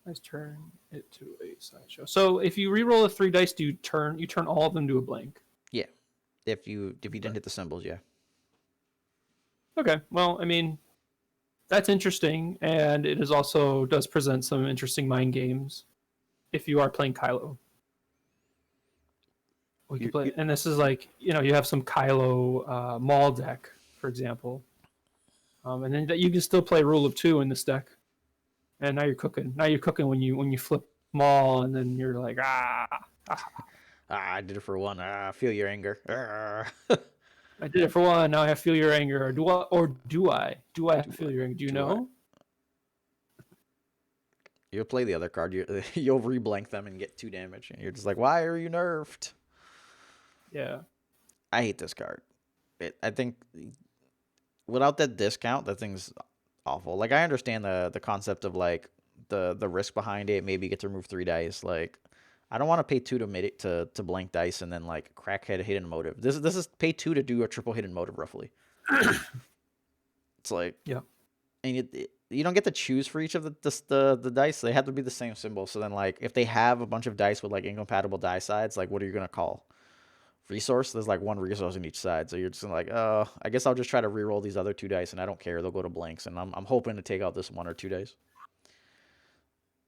Let's turn it to a sideshow. So if you reroll the 3 dice, do you turn all of them to a blank? Yeah. If you didn't hit the symbols, yeah. Okay. Well, I mean, that's interesting, and it is also does present some interesting mind games if you are playing Kylo. We can play, and this is like you have some Kylo Maul deck, for example, and then you can still play Rule of 2 in this deck. And now you're cooking. Now you're cooking when you flip Maul, and then you're like I did it for 1. Feel your anger. I did it for 1. Now I feel your anger. Or do I feel your anger? Do you know? You'll play the other card. You'll reblank them and get 2 damage, and you're just like, why are you nerfed? Yeah. I hate this card. I think without that discount, that thing's awful. Like I understand the concept of like the risk behind it. Maybe you get to remove 3 dice. Like I don't want to pay 2 to blank dice and then like crackhead hidden motive. This is pay 2 to do a triple hidden motive roughly. It's like yeah, and you don't get to choose for each of the dice. They have to be the same symbol. So then like if they have a bunch of dice with like incompatible die sides, like what are you gonna call? Resource? There's like 1 resource in each side, so you're just like, oh, I guess I'll just try to reroll these other 2 dice, and I don't care. They'll go to blanks, and I'm hoping to take out this 1 or 2 dice.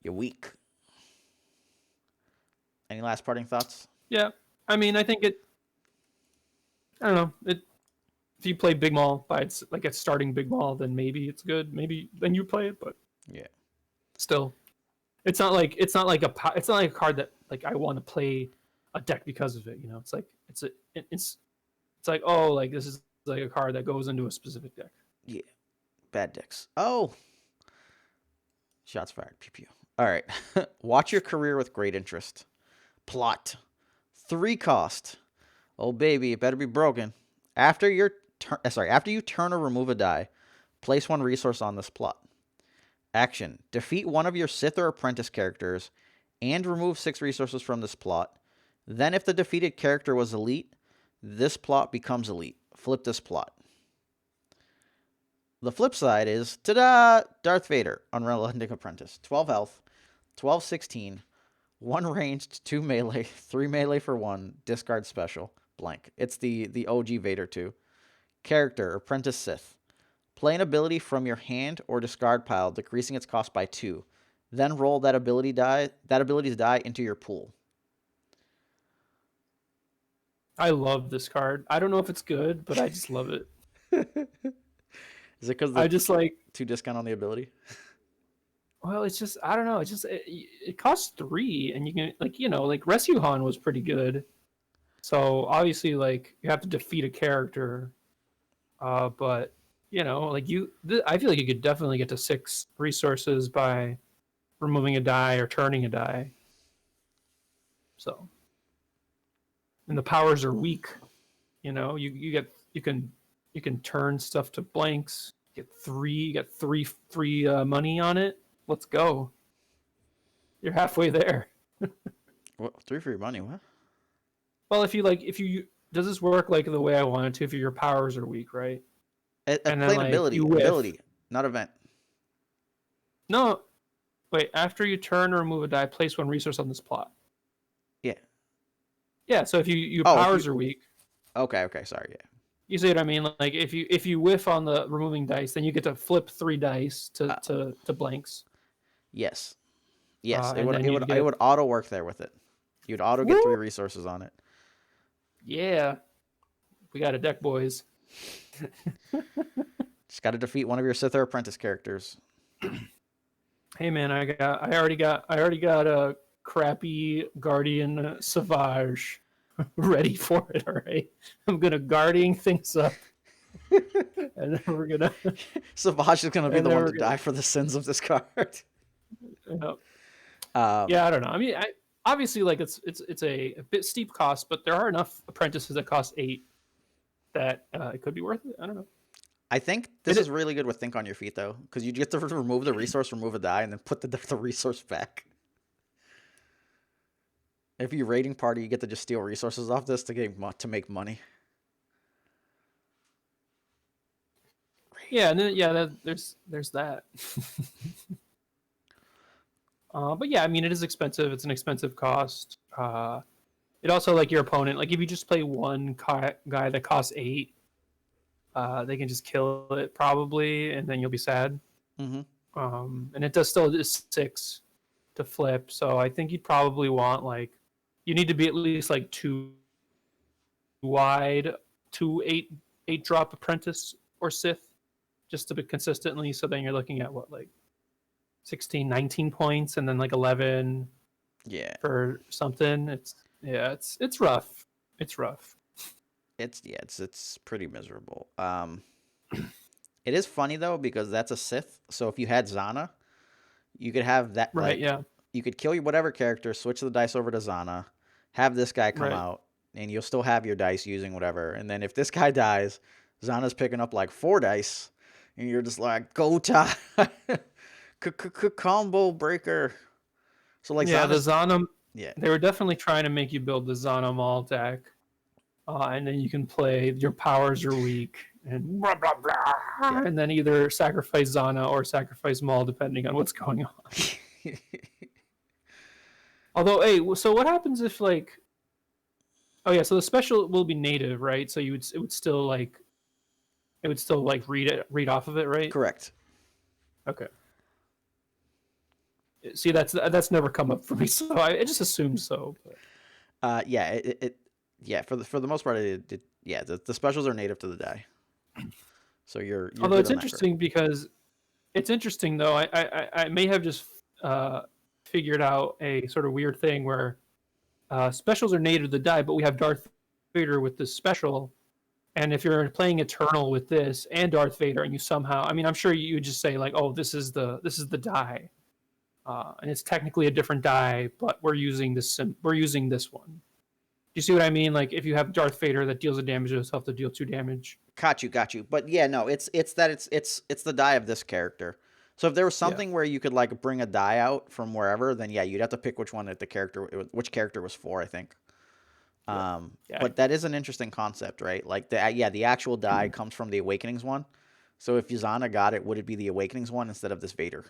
You're weak. Any last parting thoughts? Yeah. I mean, I think I don't know. If you play Big Maul by its like a starting Big Maul, then maybe it's good. Maybe then you play it, but yeah, still, it's not like a card that like I want to play a deck because of it. It's like it's like, oh, like this is like a card that goes into a specific deck. Yeah, bad decks. Oh, shots fired. Pew pew. All right, watch your career with great interest. Plot 3 cost. Oh baby, it better be broken. After you turn or remove a die, place 1 resource on this plot. Action: defeat one of your Sith or Apprentice characters, and remove 6 resources from this plot. Then if the defeated character was elite, this plot becomes elite. Flip this plot. The flip side is, ta-da! Darth Vader, Unrelenting Apprentice. 12 health, 12, 16, 1 ranged, 2 melee, 3 melee for 1, discard special, blank. It's the OG Vader too. Character, Apprentice Sith. Play an ability from your hand or discard pile, decreasing its cost by 2. Then roll that ability's die into your pool. I love this card. I don't know if it's good, but I just love it. Is it because I the just like 2 discount on the ability? well, it's just I don't know. It's just it costs 3, and you can like Rescue Han was pretty good. So obviously, like you have to defeat a character, but I feel like you could definitely get to 6 resources by removing a die or turning a die. So, and the powers are weak. You can turn stuff to blanks. You get three free money on it. Let's go. You're halfway there. What? 3 for your money? What? Well, if you does this work like the way I want it to? If your powers are weak, right? And then Plain like ability. you whiff. Ability, not event. No, wait. After you turn or remove a die, place 1 resource on this plot. Yeah. Yeah. So if your Oh, if you. powers are weak, Okay. Okay. Sorry. Yeah. you see what I mean? Like if you whiff on the removing dice, then you get to flip 3 dice to blanks. Yes. Yes. And then you It get would auto work there with it. You'd auto get 3 woo! resources on it. Yeah, we got a deck, boys. Just got to defeat one of your Sith or Apprentice characters. Hey man, I already got a crappy Guardian Savage ready for it. All right, I'm gonna guarding things up, and then we're gonna. Savage is gonna be And the then one we're to gonna. die for the sins of this card. Um, Yeah, I don't know. I mean, obviously like it's a bit steep cost, but there are enough apprentices that cost 8 that it could be worth it. I don't know. I think this is really good with Think on Your Feet though, because you get to remove the resource, remove a die, and then put the resource back. If you're raiding party, you get to just steal resources off this to make money. Yeah, and then there's that. But yeah, I mean, it is expensive. It's an expensive cost. It also like your opponent. Like if you just play one guy that costs 8, they can just kill it probably, and then you'll be sad. Mm-hmm. And it does still is 6 to flip. So I think you'd probably want like you need to be at least like 2 wide, 2 8 drop apprentice or Sith, just to be consistently. So then you're looking at what like 16, 19 points, and then like 11 Yeah. for something. It's rough. It's rough. It's pretty miserable. It is funny though because that's a Sith. So if you had Zana, you could have that Right, like yeah. you could kill your whatever character, switch the dice over to Zana, have this guy come Right. out, and you'll still have your dice using whatever. And then if this guy dies, Zana's picking up like 4 dice, and you're just like, go tie, combo breaker. So like Yeah, the Zana's, Zana yeah, they were definitely trying to make you build the Zana Mall deck. And then you can play your powers are weak and blah blah blah, Yeah. and then either sacrifice Zana or sacrifice Maul depending on what's going on. Although, hey, so what happens if like, oh yeah, so the special will be native, right? So it would still like read off of it, right? correct. Okay. See, that's never come up for me, so I just assumed so. But. Yeah, yeah, for the most part, yeah, the specials are native to the die. So you're Although good it's on that interesting because it's interesting though. I may have just figured out a sort of weird thing where specials are native to the die, but we have Darth Vader with this special. And if you're playing Eternal with this and Darth Vader, and you somehow, I mean, I'm sure you would just say like, oh, this is the die, and it's technically a different die, but we're using this one. Do you see what I mean? Like if you have Darth Vader that deals a damage to itself to deal 2 damage. Got you. But yeah, no, it's the die of this character. So if there was something where you could like bring a die out from wherever, then yeah, you'd have to pick which character was for, I think. Yeah. But that is an interesting concept, right? Like the actual die comes from the Awakenings one. So if Yuzana got it, would it be the Awakenings one instead of this Vader?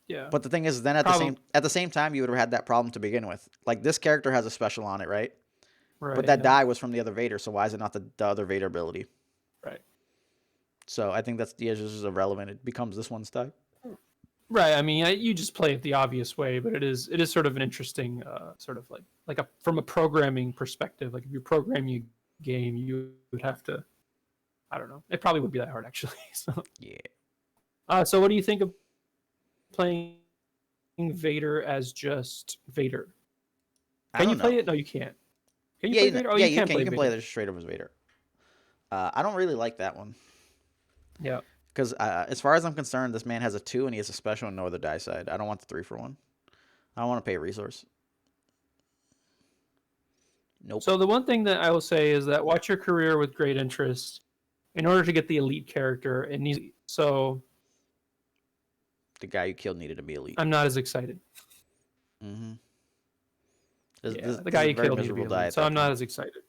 Yeah, But the thing is, then probably. at the same time, you would have had that problem to begin with. Like this character has a special on it, right? But Right. that Yeah. die was from the other Vader, so why is it not the other Vader ability? Right. So I think that's this is irrelevant. It becomes this one's die. Right. I mean, you just play it the obvious way, but it is sort of an interesting sort of like a from a programming perspective. Like if you're programming a game, you would have to. I don't know. It probably would be that hard actually. Yeah. So what do you think of playing Vader as just Vader? I Can you don't know. play it? No, you can't. Can you Yeah, play Vader? Oh, yeah, you you can can. play You can play Vader. this straight up as Vader. I don't really like that one Yeah. because as far as I'm concerned, this man has a 2 and he has a special and no other die side. I don't want the 3-for-1. I don't want to pay a resource. Nope. So the one thing that I will say is that watch your career with great interest. In order to get the elite character, it needs. So The guy you killed needed to be elite. I'm not as excited. Mm-hmm. Yeah, the This guy is a you very killed needs to be miserable die elite, at so that I'm not point. as excited.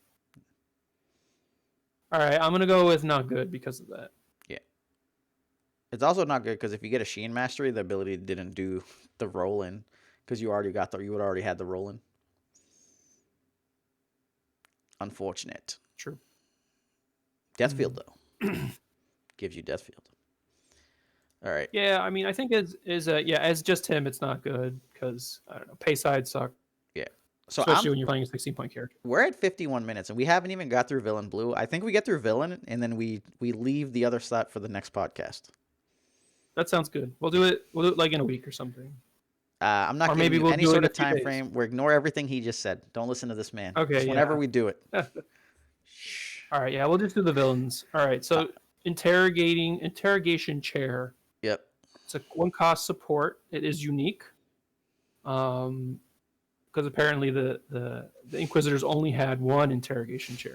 All right, I'm gonna go with not good because of that. Yeah. It's also not good because if you get a Sheen Mastery, the ability didn't do the roll in because you would already had the roll in. Unfortunate. True. Deathfield though gives you Deathfield. All right. Yeah, I mean, I think as just him, it's not good because I don't know, pay side suck, Yeah. So especially when you're playing a 16-point character. we're at 51 minutes and we haven't even got through Villain Blue. I think we get through Villain and then we leave the other slot for the next podcast. That sounds good. We'll do it. We'll do it like in a week or something. I'm not Or giving maybe you we'll any do it sort in a of few time days. frame. We ignore everything he just said. Don't listen to this man. Okay, Just whenever yeah. we do it. All right, yeah, we'll just do the villains. All right, so interrogation chair. Yep. It's a 1 cost support. It is unique, because apparently the Inquisitors only had 1 interrogation chair.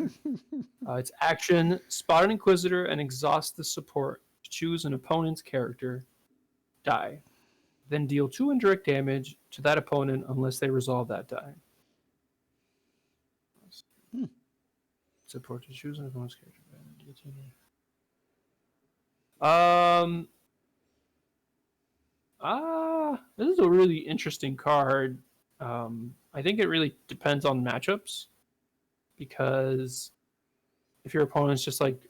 It's action: spot an Inquisitor and exhaust the support to choose an opponent's character die. Then deal 2 indirect damage to that opponent unless they resolve that die. Hmm. Support to choose an opponent's character. Um. This is a really interesting card. I think it really depends on matchups because if your opponent's just like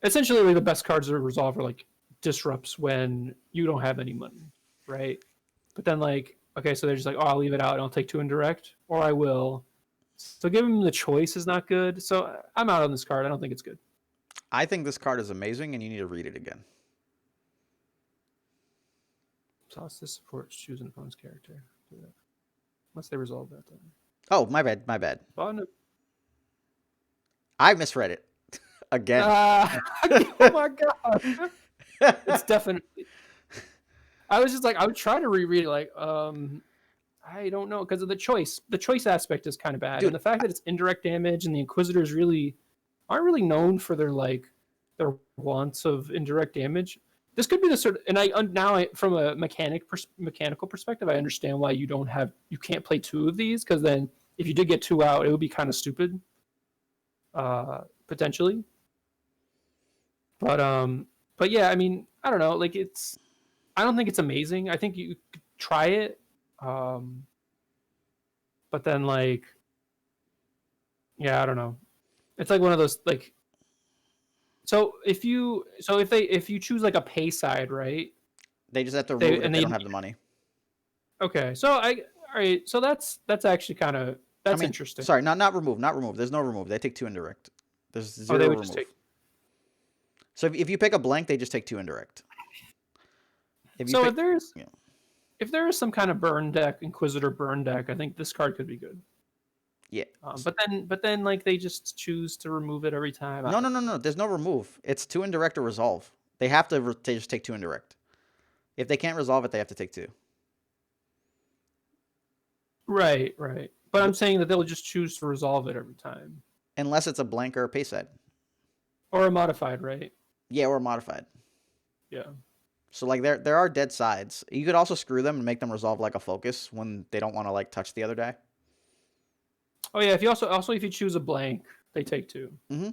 essentially like the best cards to resolve are like disrupts when you don't have any money, right? But then like okay, so they're just like, oh, I'll leave it out and I'll take 2 indirect, or I will. So giving them the choice is not good. So I'm out on this card. I don't think it's good. I think this card is amazing and you need to read it again. Toss this support, choose an opponent's character. Unless they resolve that then. Oh, my bad. My bad. Oh, no. I misread it again. Oh my god. It's definitely. I was just like, I would try to reread it. Like, I don't know because of the choice. The choice aspect is kind of bad, Dude, and the fact that it's indirect damage and the Inquisitors really aren't really known for their wants of indirect damage. This could be the sort of, and from a mechanical perspective, I understand why you can't play 2 of these because then if you did get 2 out, it would be kind of stupid, potentially. But yeah, I mean, I don't know. Like I don't think it's amazing. I think you could try it, but then like, yeah, I don't know. It's like one of those like. So if you choose like a pay side, right? They just have to remove it if they don't have the money. Okay, so all right, so that's actually kind of interesting. Sorry, not remove. There's no remove. They take 2 indirect. There's 0 they would remove. just take. So if you pick a blank, they just take 2 indirect. If there is some kind of burn deck, Inquisitor burn deck, I think this card could be good. Yeah. But then like they just choose to remove it every time. No. There's no remove. It's 2 indirect or resolve. They just take 2 indirect. If they can't resolve it, they have to take 2. Right. But I'm saying that they'll just choose to resolve it every time. Unless it's a blank or a pay set. Or a modified, right? Yeah, or modified. Yeah. So like there are dead sides. You could also screw them and make them resolve like a focus when they don't want to like touch the other die. Oh yeah, if you also if you choose a blank, they take 2. Mm-hmm.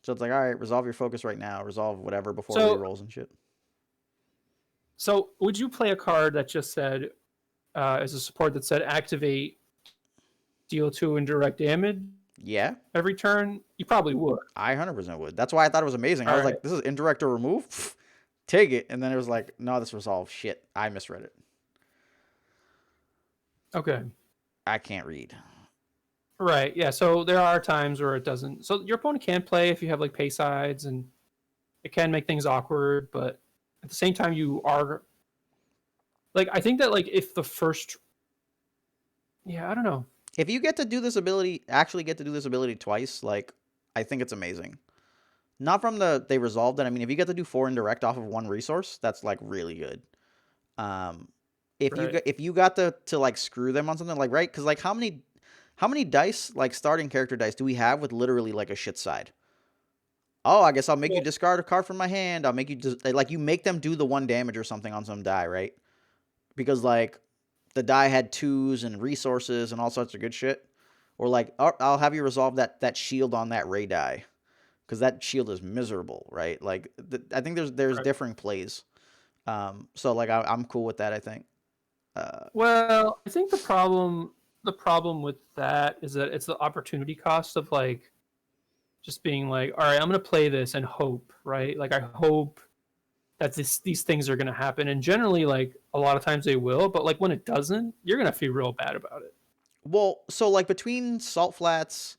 So it's like, all right, resolve your focus right now, resolve whatever before So rerolls and shit. so would you play a card that just said as a support that said activate deal 2 indirect damage Yeah, every turn? You probably would. I 100% would. That's why I thought it was amazing. I All was right. like, this is indirect or remove? Take it. And then it was like, no, this resolve. Shit, I misread it. Okay. I can't read. Right. Yeah. So there are times where it doesn't. So your opponent can play if you have like pay sides, and it can make things awkward. But at the same time, you are like I think that like if the first, yeah, I don't know. If you get to do this ability, actually get to do this ability twice, like, I think it's amazing. Not from they resolved it. I mean, if you get to do 4 indirect off of 1 resource, that's like really good. Um, Right. if you got to like screw them on something like right, because like how many dice like starting character dice do we have with literally like a shit side? Oh, I guess I'll make you Well, discard a card from my hand. I'll make you like you make them do the 1 damage or something on some die, right? Because like the die had 2s and resources and all sorts of good shit. Or like I'll have you resolve that shield on that ray die because that shield is miserable, right? Like I think there's right. differing plays. So like I'm cool with that. I think. Uh, Well, I think the problem with that is that it's the opportunity cost of like just being like, all right, I'm gonna play this and hope, right? Like I hope that these things are gonna happen, and generally, like a lot of times they will, but like when it doesn't, you're gonna feel real bad about it. well, so like between Salt Flats,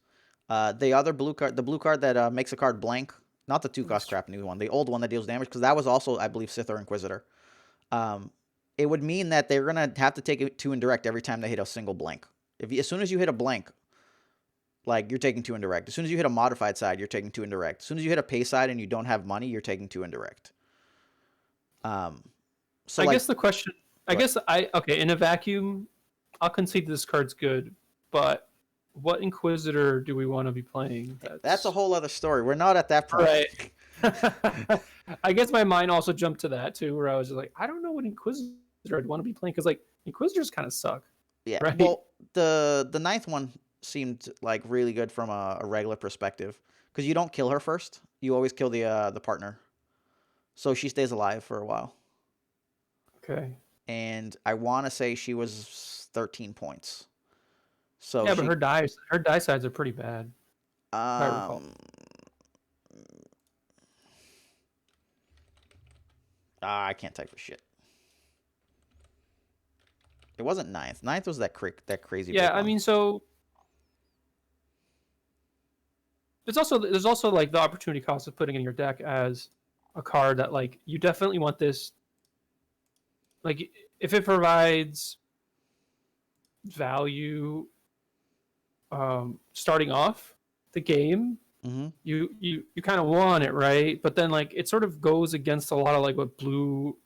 the other blue card, the blue card that makes a card blank, not the 2 cost crap new one, the old one that deals damage, because that was also I believe Sith or Inquisitor. Um, it would mean that they're gonna have to take it 2 indirect every time they hit a single blank. As soon as you hit a blank, like you're taking 2 indirect. As soon as you hit a modified side, you're taking 2 indirect. As soon as you hit a pay side and you don't have money, you're taking 2 indirect. Um, so I like, guess the question, I go ahead. guess I okay in a vacuum, I'll concede this card's good, but what Inquisitor do we want to be playing? That's a That's whole other story. We're not at that point. right. I guess my mind also jumped to that too, where I was just like, I don't know what Inquisitor I'd want to be playing because like Inquisitors kind of suck, Yeah. right? Well, the ninth one seemed like really good from a regular perspective because you don't kill her first. You always kill the partner, so she stays alive for a while. Okay. And I want to say she was 13 points. So Yeah, but she her die sides are pretty bad, if I recall. um I can't type for shit. It wasn't ninth. Ninth was that crazy Yeah, big I one. mean, so there's also like the opportunity cost of putting in your deck as a card that like you definitely want this. Like if it provides value starting off the game, Mm-hmm. you kind of want it, right? But then like it sort of goes against a lot of like what blue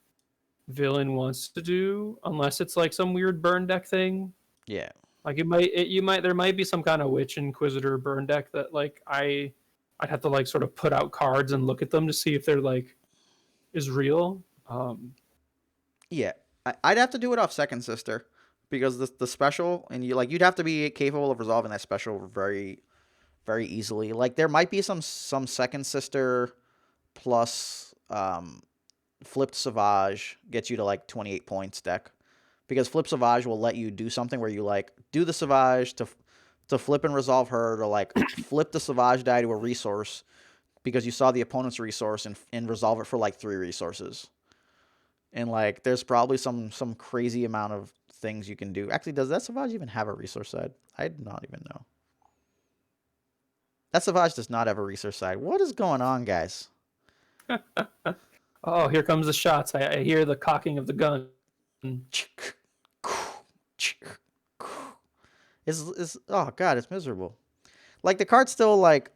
villain wants to do, unless it's like some weird burn deck thing. Yeah. Like there might be some kind of witch inquisitor burn deck that like I'd have to like sort of put out cards and look at them to see if they're like is real. Yeah. I'd have to do it off Second Sister because the special and you'd have to be capable of resolving that special very very easily. Like there might be some Second Sister plus flipped Savage gets you to like 28 points deck because flip Savage will let you do something where you like do the Savage to flip and resolve her to like flip the Savage die to a resource because you saw the opponent's resource and resolve it for like 3 resources. And like there's probably some crazy amount of things you can do. Actually, does that Savage even have a resource side? I do not even know. That Savage does not have a resource side. What is going on, guys? Oh, here comes the shots. I hear the cocking of the gun. Is oh god, it's miserable. Like the card's still like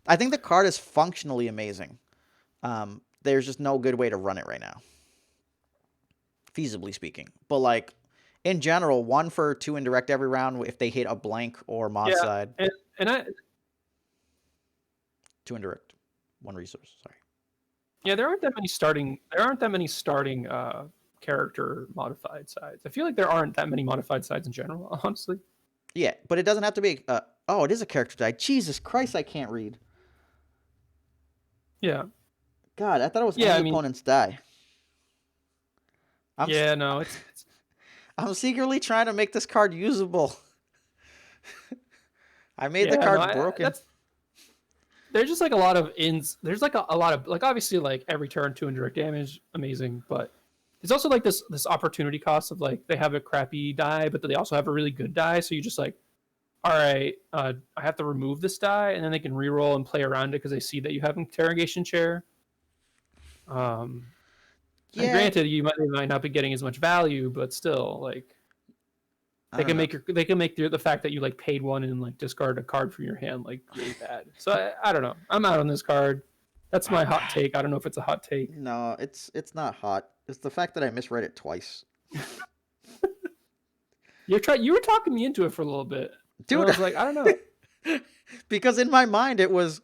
I think the card is functionally amazing. There's just no good way to run it right now, feasibly speaking. But like in general, 1 for 2 indirect every round if they hit a blank or mod Yeah, side. and I 2 indirect, 1 resource. Sorry. yeah there aren't that many starting character modified sides. I feel like there aren't that many modified sides in general, honestly. Yeah, but it doesn't have to be. Oh, it is a character die. Jesus Christ, I can't read. Yeah. God, I thought it was Yeah, any I mean, opponent's die. I'm yeah, no, it's I'm secretly trying to make this card usable. I made the yeah, no, card broken. that's there's just like a lot of ins. There's like a lot of like obviously like every turn two indirect damage, amazing, but there's also like this opportunity cost of like they have a crappy die, but they also have a really good die. So you just like, all right, I have to remove this die, and then they can reroll and play around it because they see that you have interrogation chair. Um, and Yeah, granted, they might not be getting as much value, but still, like I don't know. they can make the fact that you like paid one and like discard a card from your hand like really bad. So I don't know. I'm out on this card. That's my hot take. I don't know if it's a hot take. No, it's not hot. It's the fact that I misread it twice. You were talking me into it for a little bit, and I Dude, was like, I don't know. because in my mind it was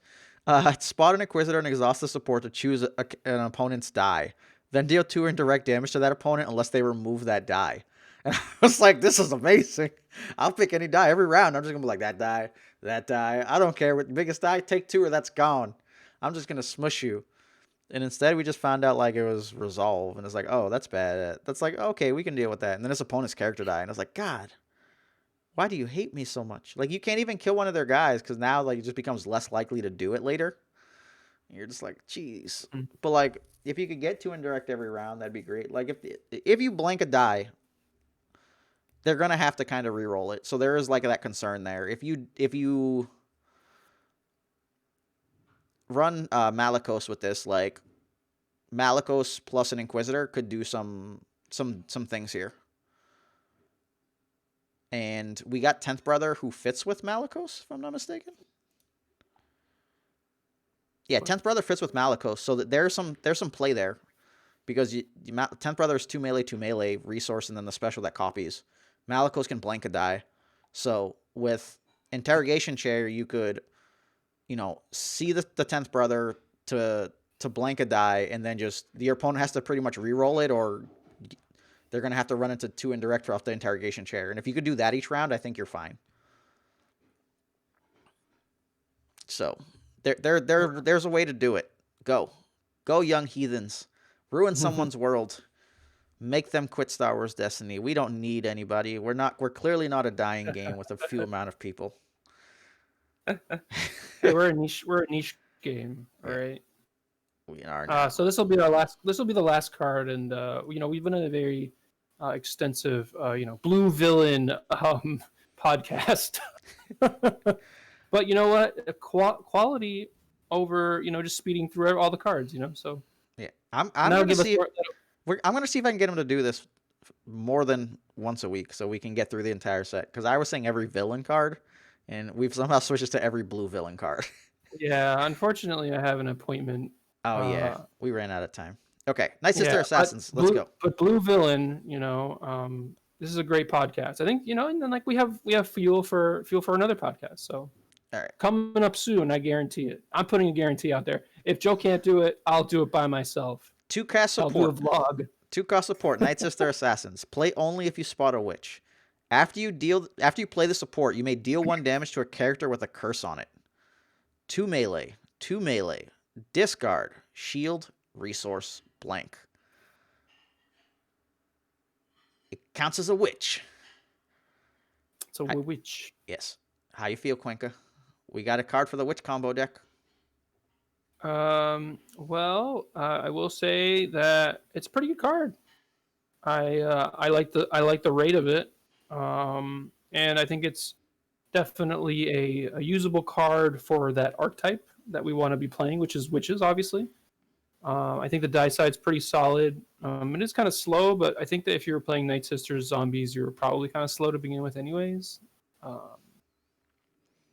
spot an Inquisitor and exhaust the support to choose an opponent's die. Then deal 2 indirect damage to that opponent unless they remove that die. And I was like, this is amazing. I'll pick any die every round. I'm just going to be like, that die, that die. I don't care. With the biggest die, take 2 or that's gone. I'm just going to smush you. And instead, we just found out like it was resolve. And it's like, oh, that's bad. That's like, okay, we can deal with that. And then his opponent's character die. And I was like, God, why do you hate me so much? Like, you can't even kill one of their guys because now like it just becomes less likely to do it later. And you're just like, jeez. Mm. But like, if you could get 2 indirect every round, that'd be great. Like, if you blank a die, they're gonna have to kind of re-roll it. So there is like that concern there. If you run Malicos with this, like Malicos plus an Inquisitor could do some things here. And we got 10th Brother who fits with Malicos, if I'm not mistaken. Yeah, 10th Brother fits with Malicos, so that there's some play there. Because 10th Brother is 2 melee resource, and then the special that copies. Malicos can blank a die. So with Interrogation Chair, you could, see the 10th Brother to blank a die, and then just your opponent has to pretty much re-roll it, or they're going to have to run into 2 indirect off the Interrogation Chair. And if you could do that each round, I think you're fine. So there's a way to do it. Go, young heathens, ruin someone's world, make them quit Star Wars Destiny. We don't need anybody. We're clearly not a dying game with a few amount of people. Hey, we're a niche game, all Yeah, right. we are now. So this will be our last. This will be the last card, and we've been in a very extensive, blue villain podcast. But you know what? Quality over just speeding through all the cards. So Yeah, I'm and that'll gonna give us see. more. I'm gonna see if I can get him to do this more than once a week, so we can get through the entire set. Because I was saying every villain card, and we've somehow switched it to every blue villain card. Yeah, unfortunately, I have an appointment. Oh yeah, Uh, we ran out of time. Okay, Night yeah, Sister Assassins. Let's go. but blue villain. This is a great podcast. I think and then like we have fuel for another podcast. So All right, coming up soon, I guarantee it. I'm putting a guarantee out there. If Joe can't do it, I'll do it by myself. 2 cast I'll do a support. vlog. 2 cost support. Night Sister Assassins. Play only if you spot a witch. After you play the support, you may deal 1 damage to a character with a curse on it. 2 melee. 2 melee. Discard. Shield. Resource. Blank. It counts as a witch. It's a witch. Yes. How you feel, Cuenca? We got a card for the witch combo deck. Well, I will say that it's a pretty good card. I like the rate of it. And I think it's definitely a usable card for that archetype that we want to be playing, which is witches, obviously. I think the die side's pretty solid. It is kind of slow, but I think that if you were playing Night Sisters zombies, you were probably kind of slow to begin with, anyways.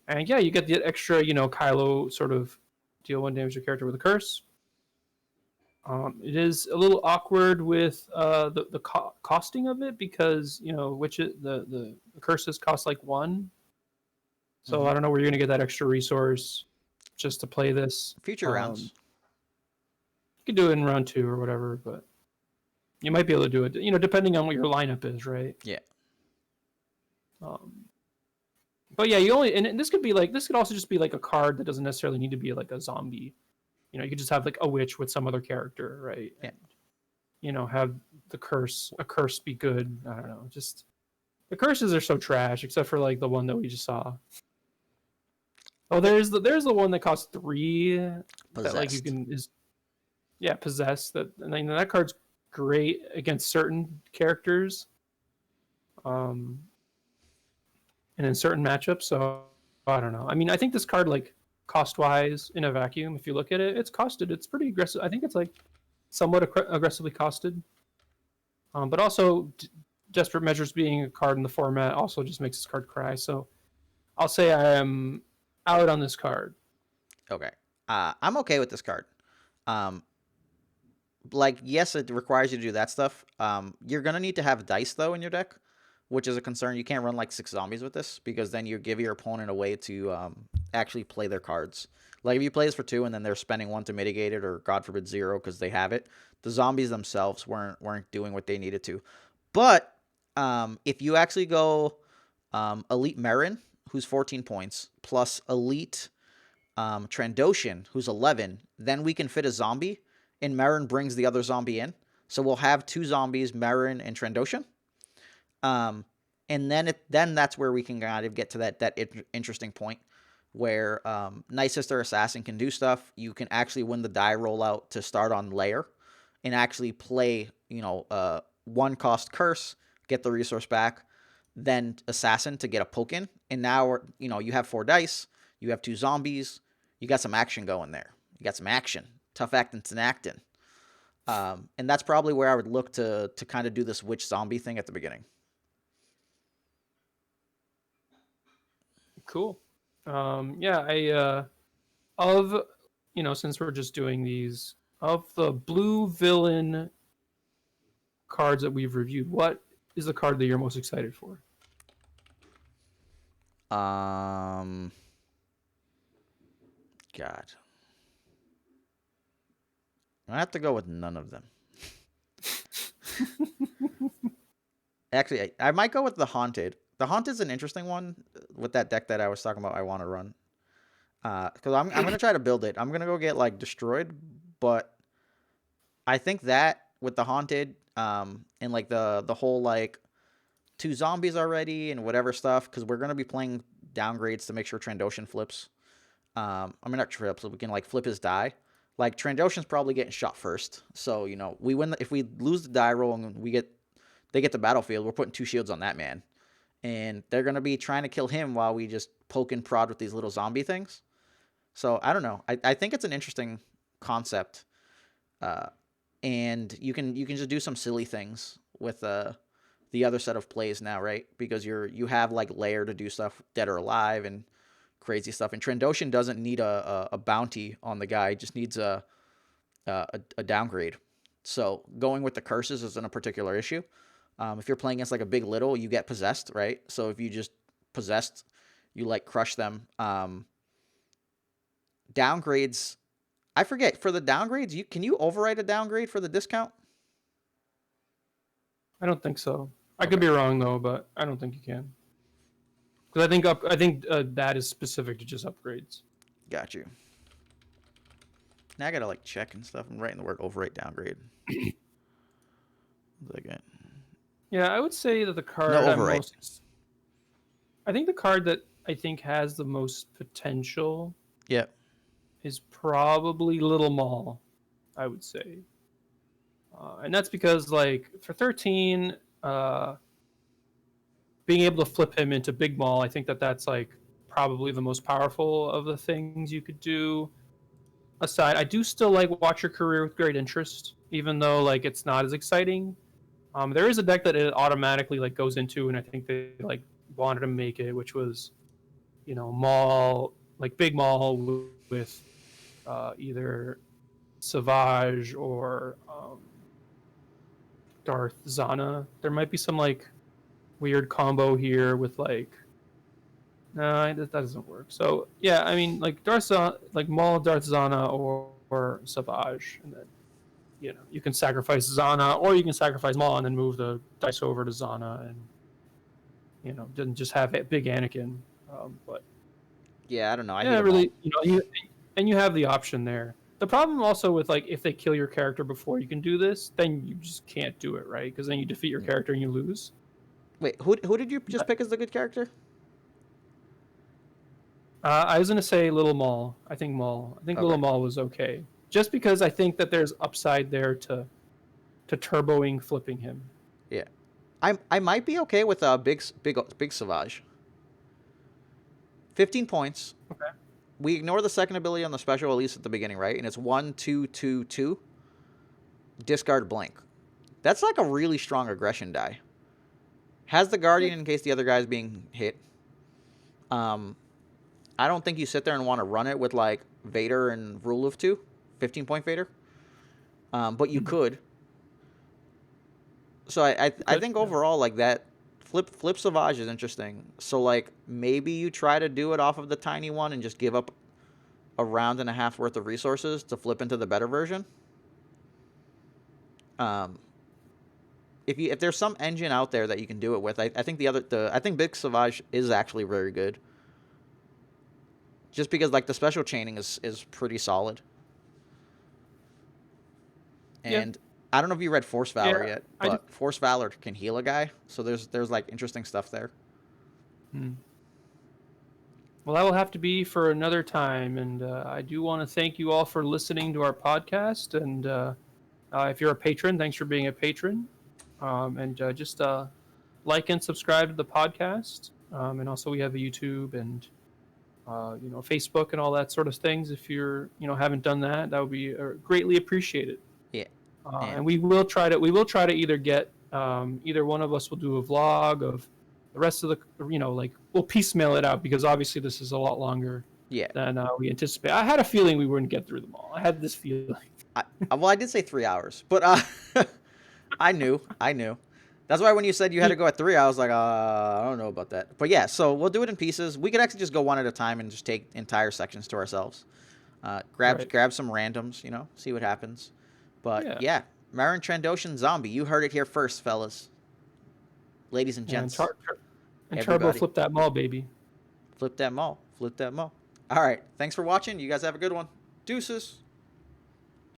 And yeah, you get the extra, Kylo sort of deal 1 damage to a character with a curse. It is a little awkward with the costing of it because the curses cost like 1. So I don't know where you're gonna get that extra resource just to play this. Future rounds. You could do it in round 2 or whatever, but you might be able to do it. Depending on what your lineup is, right? Yeah. But yeah, you only and this could also just be like a card that doesn't necessarily need to be like a zombie. You could just have like a witch with some other character, right? Yeah. And have a curse be good. I don't know. Just the curses are so trash, except for like the one that we just saw. Oh, there's the one that costs 3 that like you Possessed. can is yeah possess that, and then that card's great against certain characters, um, and in certain matchups. So I don't know. I mean, I think this card like cost wise in a vacuum, if you look at it, it's costed. It's pretty aggressive. I think it's like somewhat aggressively costed. But also, Desperate Measures being a card in the format also just makes this card cry. So I'll say I am out on this card. Okay. I'm okay with this card. Um, like, yes, it requires you to do that stuff. You're gonna need to have dice though in your deck, which is a concern. You can't run like 6 zombies with this because then you give your opponent a way to actually play their cards. Like if you play this for 2 and then they're spending 1 to mitigate it, or God forbid 0 because they have it, the zombies themselves weren't doing what they needed to. But if you actually go Elite Marin, who's 14 points, plus Elite Trandoshan, who's 11, then we can fit a zombie, and Marin brings the other zombie in. So we'll have 2 zombies, Marin and Trandoshan. Um, and then that's where we can kind of get to that interesting point where Night Sister Assassin can do stuff. You can actually win the die rollout to start on Lair and actually play, 1 cost Curse, get the resource back, then Assassin to get a poke in. And now, you have 4 dice, you have 2 zombies, you got some action going there. You got some action. Tough acting and acting. And that's probably where I would look to kind of do this witch zombie thing at the beginning. Cool. Yeah, of since we're just doing these, of the blue villain cards that we've reviewed, what is the card that you're most excited for? God. I have to go with none of them. Actually, I might go with the Haunted. The Haunted's an interesting one with that deck that I was talking about I want to run. Because I'm going to try to build it. I'm going to go get, like, Destroyed, but I think that with the Haunted, and, like, the whole, like, 2 zombies already and whatever stuff, because we're going to be playing downgrades to make sure Trandoshan flips. I mean, not trips, so we can, like, flip his die. Like, Trandoshan's probably getting shot first. So, we win. If we lose the die roll and they get the battlefield, we're putting 2 shields on that man. And they're going to be trying to kill him while we just poke and prod with these little zombie things. So, I don't know. I think it's an interesting concept. And you can just do some silly things with the other set of plays now, right? Because you have, like, Lair to do stuff, dead or alive, and crazy stuff. And Trandoshan doesn't need a bounty on the guy; it just needs a downgrade. So going with the curses isn't a particular issue. If you're playing against like a big little, you get possessed, right? So if you just possessed, you like crush them. Downgrades, I forget for the downgrades. Can you override a downgrade for the discount? I don't think so. I could Okay, be wrong though, but I don't think you can. Because I think that is specific to just upgrades. got you. Now I gotta like check and stuff. I'm writing the word override downgrade. Again. Yeah, I would say that the No card I'm override. most. I think the card that I think has the most potential Yeah. is probably Little Maul. I would say, and that's because like for 13, being able to flip him into Big Maul, I think that's like probably the most powerful of the things you could do. Aside, I do still like Watch Your Career with great interest, even though like it's not as exciting. There is a deck that it automatically like goes into, and I think they like wanted to make it, which was, Maul, like Big Maul with either Savage or Darth Zana. There might be some like weird combo here with like no, that doesn't work. So yeah, I mean like like Maul, Darth Zana, or Savage, and then you can sacrifice Zana, or you can sacrifice Maul and then move the dice over to Zana, and didn't just have a big Anakin. But Yeah, I don't know. I hate yeah, them all. really, and you have the option there. The problem also with like if they kill your character before you can do this, then you just can't do it, right? Because then you defeat your Yeah. character and you lose. Wait, who did you just But, pick as the good character? I was gonna say Little Maul. I think Maul. I think Okay. Little Maul was okay, just because I think that there's upside there to turboing flipping him. Yeah. I might be okay with big Savage. 15 points. Okay. We ignore the second ability on the special, at least at the beginning, right? And it's 1, 2, 2, 2. Discard blank. That's like a really strong aggression die. Has the Guardian in case the other guy's being hit. I don't think you sit there and want to run it with like Vader and Rule of 2, 15-point Vader. But you could. So I think overall like that flip Savage is interesting. So like maybe you try to do it off of the tiny one and just give up a round and a half worth of resources to flip into the better version. If there's some engine out there that you can do it with, I think I think Big Savage is actually very good. Just because like the special chaining is pretty solid. And I don't know if you read Force Valor yet, but Force Valor can heal a guy, so there's like interesting stuff there. Well, that will have to be for another time, and I do want to thank you all for listening to our podcast. And if you're a patron, thanks for being a patron, and just like and subscribe to the podcast. And also, we have a YouTube and Facebook and all that sort of things. If you're haven't done that, that would be greatly appreciated. Yeah. And we will try to either get either one of us will do a vlog of the rest of the like we'll piecemeal it out because obviously this is a lot longer than we anticipate. I had a feeling we wouldn't get through them all. I had this feeling. Well, I did say 3 hours, but I knew. That's why when you said you had to go at 3, I was like, I don't know about that. But yeah, so we'll do it in pieces. We could actually just go one at a time and just take entire sections to ourselves. Grab some randoms, see what happens. But yeah, Marin Trandoshan Zombie. You heard it here first, fellas. Ladies and gents. And Turbo flip that mall, baby. Flip that mall. All right. Thanks for watching. You guys have a good one. Deuces.